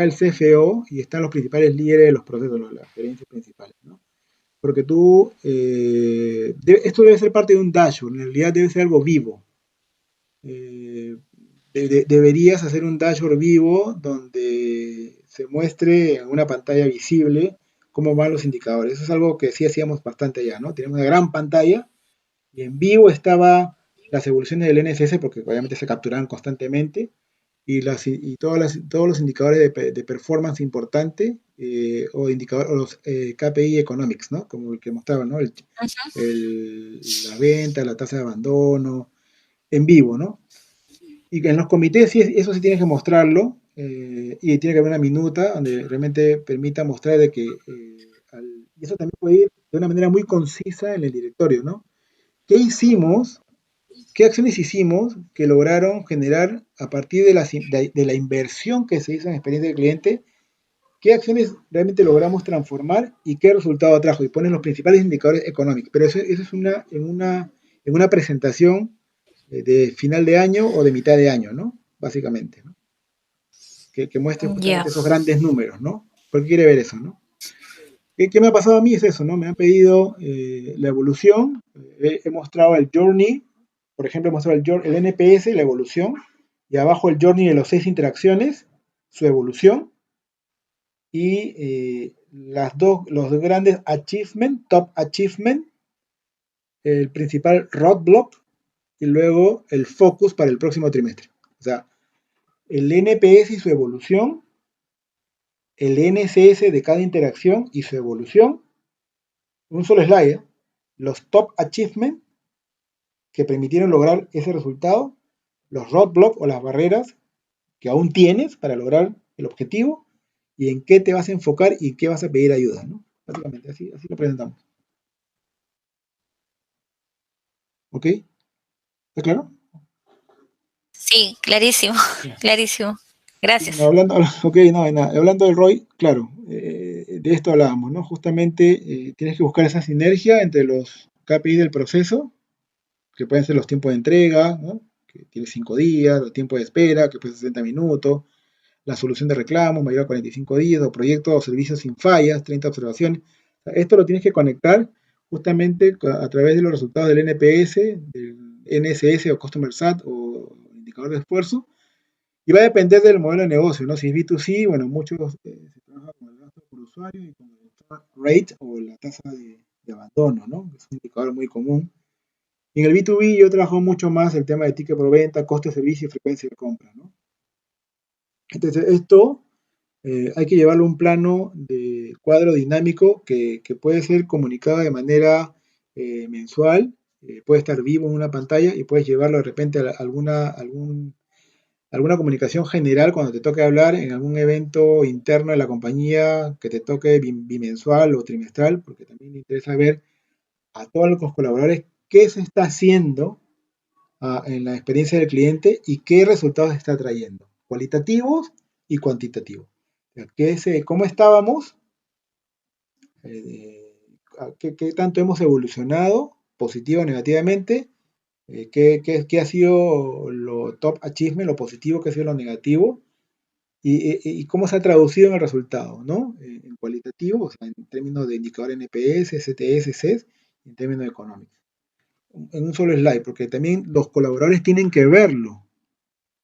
el CFO y están los principales líderes de los procesos, las gerencias principales, ¿no? Porque esto debe ser parte de un dashboard, en realidad debe ser algo vivo. Deberías hacer un dashboard vivo donde se muestre en una pantalla visible cómo van los indicadores. Eso es algo que sí hacíamos bastante allá, ¿no? Teníamos una gran pantalla y en vivo estaba las evoluciones del NSS porque obviamente se capturaban constantemente y todos los indicadores de performance importante o los KPI economics, ¿no? Como el que mostraban, ¿no? La venta, la tasa de abandono, en vivo, ¿no? Y en los comités sí, eso sí tienes que mostrarlo y tiene que haber una minuta donde realmente permita mostrar de que y eso también puede ir de una manera muy concisa en el directorio, ¿no? ¿Qué hicimos? ¿Qué acciones hicimos que lograron generar a partir de la inversión que se hizo en experiencia del cliente? ¿Qué acciones realmente logramos transformar y qué resultado trajo? Y ponen los principales indicadores económicos. Pero eso es en una presentación de final de año o de mitad de año, ¿no? Básicamente, ¿no? Que muestre justamente esos grandes números, ¿no? ¿Por qué quiere ver eso, no? ¿Qué me ha pasado a mí? Es eso, ¿no? Me han pedido la evolución, he mostrado el journey, por ejemplo, he mostrado el NPS, la evolución, y abajo el journey de las 6 interacciones, su evolución, y los grandes achievement, top achievement, el principal roadblock, y luego el focus para el próximo trimestre. O sea, el NPS y su evolución, el NCS de cada interacción y su evolución, un solo slide, los top achievements que permitieron lograr ese resultado, los roadblocks o las barreras que aún tienes para lograr el objetivo y en qué te vas a enfocar y en qué vas a pedir ayuda, ¿no? Básicamente, así lo presentamos. ¿Ok? ¿Está claro? Sí, clarísimo, clarísimo. Gracias. Hablando del ROI, claro, de esto hablábamos, ¿no? Justamente tienes que buscar esa sinergia entre los KPI del proceso, que pueden ser los tiempos de entrega, ¿no? Que tiene 5 días, los tiempos de espera, que puede ser 60 minutos, la solución de reclamos mayor a 45 días, o proyectos o servicios sin fallas, 30 observaciones. O sea, esto lo tienes que conectar justamente a través de los resultados del NPS, del NSS o Customer Sat o indicador de esfuerzo, y va a depender del modelo de negocio, ¿no? Si es B2C, bueno, muchos se trabaja con el gasto por usuario y con el rate o la tasa de abandono, ¿no? Es un indicador muy común. Y en el B2B yo trabajo mucho más el tema de ticket por venta, costo de servicio y frecuencia de compra, ¿no? Entonces, esto hay que llevarlo a un plano de cuadro dinámico que puede ser comunicado de manera mensual, puede estar vivo en una pantalla y puedes llevarlo de repente a alguna comunicación general cuando te toque hablar en algún evento interno de la compañía que te toque bimensual o trimestral, porque también me interesa ver a todos los colaboradores qué se está haciendo en la experiencia del cliente y qué resultados está trayendo, cualitativos y cuantitativos. ¿Cómo estábamos? ¿Qué tanto hemos evolucionado, positivo o negativamente? ¿Qué ha sido lo top achievement, lo positivo, qué ha sido lo negativo? Y cómo se ha traducido en el resultado, ¿no? En cualitativo, o sea, en términos de indicador NPS, STS, CES, en términos económicos. En un solo slide, porque también los colaboradores tienen que verlo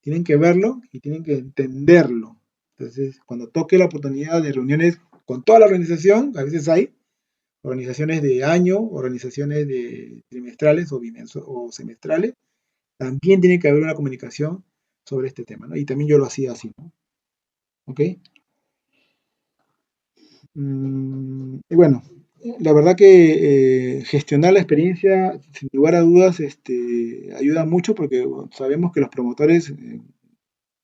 y tienen que entenderlo. Entonces, cuando toque la oportunidad de reuniones con toda la organización, a veces hay organizaciones de año, organizaciones de trimestrales o semestrales, también tiene que haber una comunicación sobre este tema, ¿no? Y también yo lo hacía así, ¿no? ¿Ok? Y bueno, la verdad que gestionar la experiencia, sin lugar a dudas, ayuda mucho porque sabemos que los promotores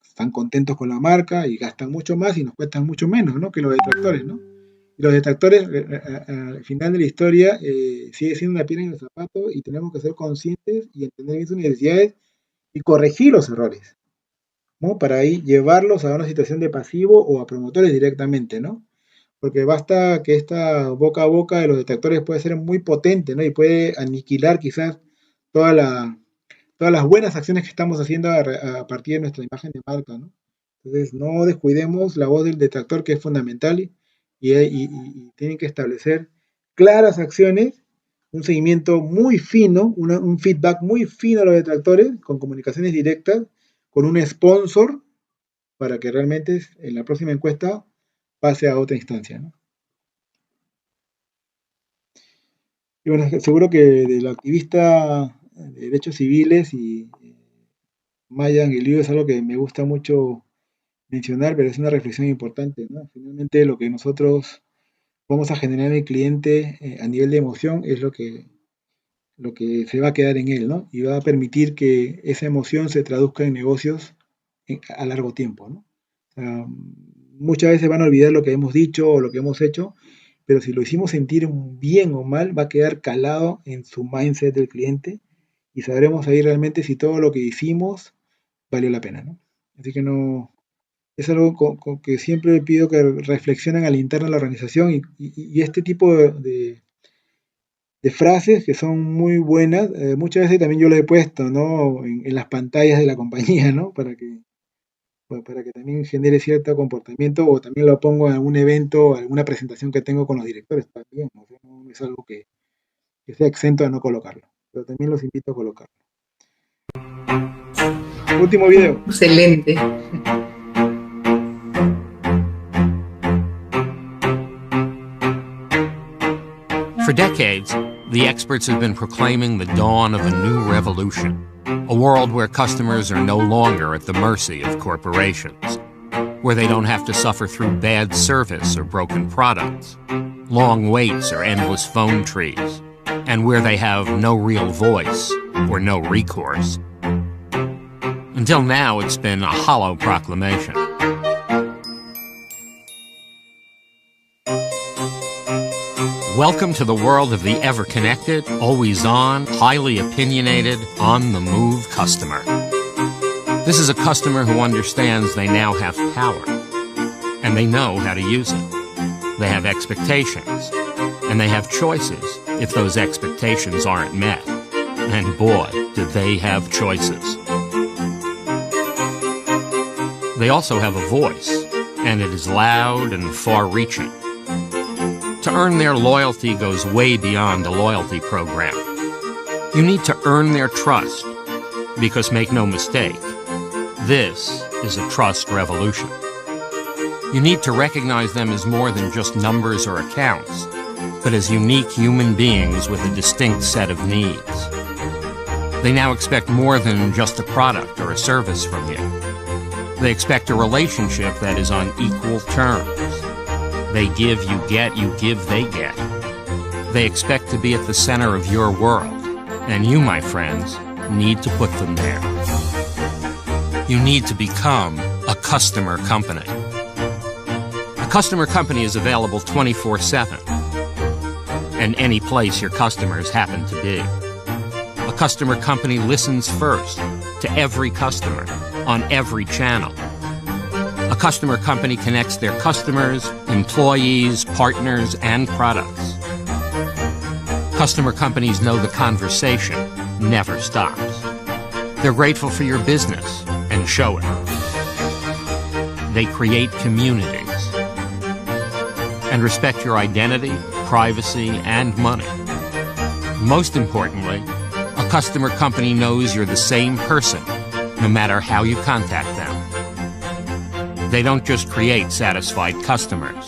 están contentos con la marca y gastan mucho más y nos cuestan mucho menos, ¿no? Que los detractores, ¿no? Y los detractores, al final de la historia, sigue siendo una piedra en el zapato y tenemos que ser conscientes y entender bien sus necesidades y corregir los errores, ¿no? Para ahí llevarlos a una situación de pasivo o a promotores directamente, ¿no? Porque basta que esta boca a boca de los detractores puede ser muy potente, ¿no? Y puede aniquilar quizás todas las buenas acciones que estamos haciendo a partir de nuestra imagen de marca, ¿no? Entonces, no descuidemos la voz del detractor, que es fundamental, y tienen que establecer claras acciones, un seguimiento muy fino, un feedback muy fino a los detractores, con comunicaciones directas, con un sponsor, para que realmente en la próxima encuesta pase a otra instancia, ¿no? Y bueno, seguro que del activista de derechos civiles y Maya Angelou es algo que me gusta mucho mencionar, pero es una reflexión importante, ¿no? Finalmente lo que nosotros vamos a generar en el cliente a nivel de emoción es lo que se va a quedar en él, ¿no? Y va a permitir que esa emoción se traduzca en negocios a largo tiempo, ¿no? O sea, muchas veces van a olvidar lo que hemos dicho o lo que hemos hecho, pero si lo hicimos sentir bien o mal, va a quedar calado en su mindset del cliente y sabremos ahí realmente si todo lo que hicimos valió la pena, ¿no? Así que no, es algo que siempre pido que reflexionen al interno de la organización y este tipo de frases que son muy buenas, muchas veces también yo lo he puesto, ¿no? En las pantallas de la compañía, ¿no? Para que también genere cierto comportamiento, o también lo pongo en algún evento, alguna presentación que tengo con los directores también, ¿no? O sea, no es algo que sea exento de no colocarlo, pero también los invito a colocarlo. Último video. Excelente. For decades, the experts have been proclaiming the dawn of a new revolution, a world where customers are no longer at the mercy of corporations, where they don't have to suffer through bad service or broken products, long waits or endless phone trees, and where they have no real voice or no recourse. Until now, it's been a hollow proclamation. Welcome to the world of the ever-connected, always-on, highly opinionated, on-the-move customer. This is a customer who understands they now have power, and they know how to use it. They have expectations, and they have choices if those expectations aren't met. And boy, do they have choices. They also have a voice, and it is loud and far-reaching. To earn their loyalty goes way beyond a loyalty program. You need to earn their trust, because make no mistake, this is a trust revolution. You need to recognize them as more than just numbers or accounts, but as unique human beings with a distinct set of needs. They now expect more than just a product or a service from you. They expect a relationship that is on equal terms. They give, you get, you give, they get. They expect to be at the center of your world, and you, my friends, need to put them there. You need to become a customer company. A customer company is available 24/7, and any place your customers happen to be. A customer company listens first to every customer on every channel. A customer company connects their customers, employees, partners, and products. Customer companies know the conversation never stops. They're grateful for your business and show it. They create communities and respect your identity, privacy, and money. Most importantly, a customer company knows you're the same person no matter how you contact them. They don't just create satisfied customers.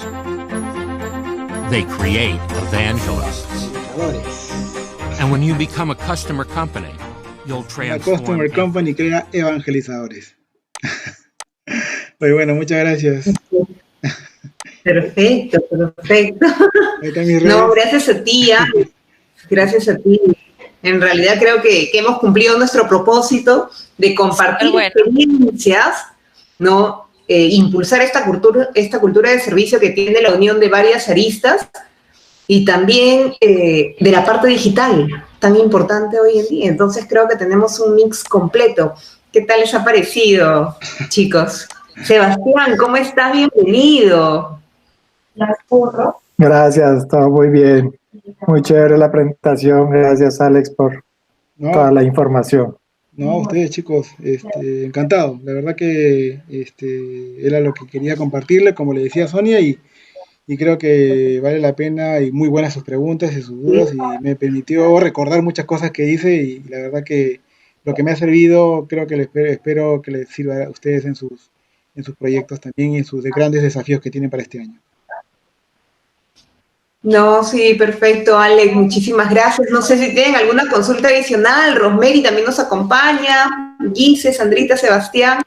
They create evangelists. And when you become a customer company, you'll La transform. Customer Company crea evangelizadores. Pues bueno, muchas gracias. Perfecto, perfecto. Ahí están mis redes. No, gracias a ti, Alex. Gracias a ti. En realidad creo que hemos cumplido nuestro propósito de compartir experiencias, ¿no? Impulsar esta cultura de servicio que tiene la unión de varias aristas y también de la parte digital, tan importante hoy en día. Entonces creo que tenemos un mix completo. ¿Qué tal les ha parecido, chicos? Sebastián, ¿cómo estás? Bienvenido. Gracias, todo muy bien. Muy chévere la presentación. Gracias, Alex, por toda la información. No, ustedes chicos, encantado. La verdad que era lo que quería compartirle, como le decía Sonia, y creo que vale la pena y muy buenas sus preguntas y sus dudas y me permitió recordar muchas cosas que hice y la verdad que lo que me ha servido creo que espero que les sirva a ustedes en sus proyectos también y en sus grandes desafíos que tienen para este año. No, sí, perfecto, Alex, muchísimas gracias. No sé si tienen alguna consulta adicional. Rosemary también nos acompaña. Gise, Sandrita, Sebastián.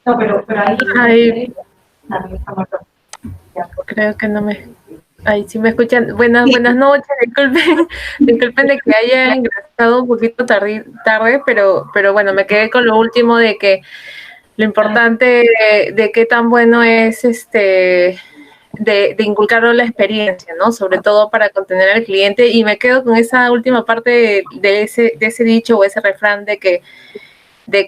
No, pero ahí... Creo que no me... Ahí sí me escuchan. Buenas noches, disculpen de que haya ingresado un poquito tarde, pero bueno, me quedé con lo último de que lo importante de qué tan bueno es de inculcar la experiencia, ¿no? Sobre todo para contener al cliente, y me quedo con esa última parte de ese dicho o ese refrán de que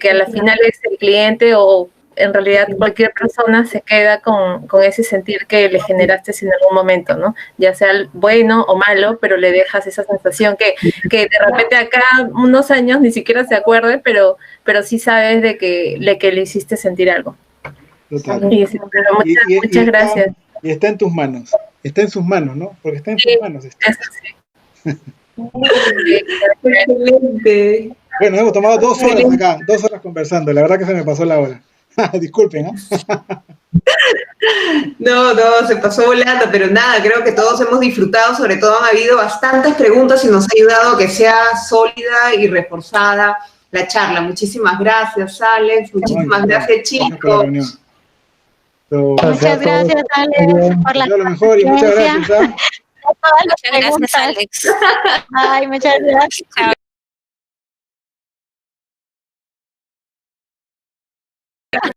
a la final es el cliente o en realidad cualquier persona se queda con ese sentir que le generaste en algún momento, ¿no? Ya sea bueno o malo, pero le dejas esa sensación que de repente acá unos años ni siquiera se acuerde, pero sí sabes de que le hiciste sentir algo. Total. Muchas gracias. Y está en tus manos. Está en sus manos, ¿no? Porque está en tus manos. Excelente. Bueno, hemos tomado 2 horas acá, 2 horas conversando. La verdad que se me pasó la hora. Disculpen, ¿eh? No, se pasó volando, pero nada, creo que todos hemos disfrutado, sobre todo han habido bastantes preguntas y nos ha ayudado a que sea sólida y reforzada la charla. Muchísimas gracias, Alex, muchísimas gracias, chicos. Muchas gracias, Alex, por la lo mejor y muchas gracias. Muchas gracias, Alex. Ay, muchas gracias. Chao.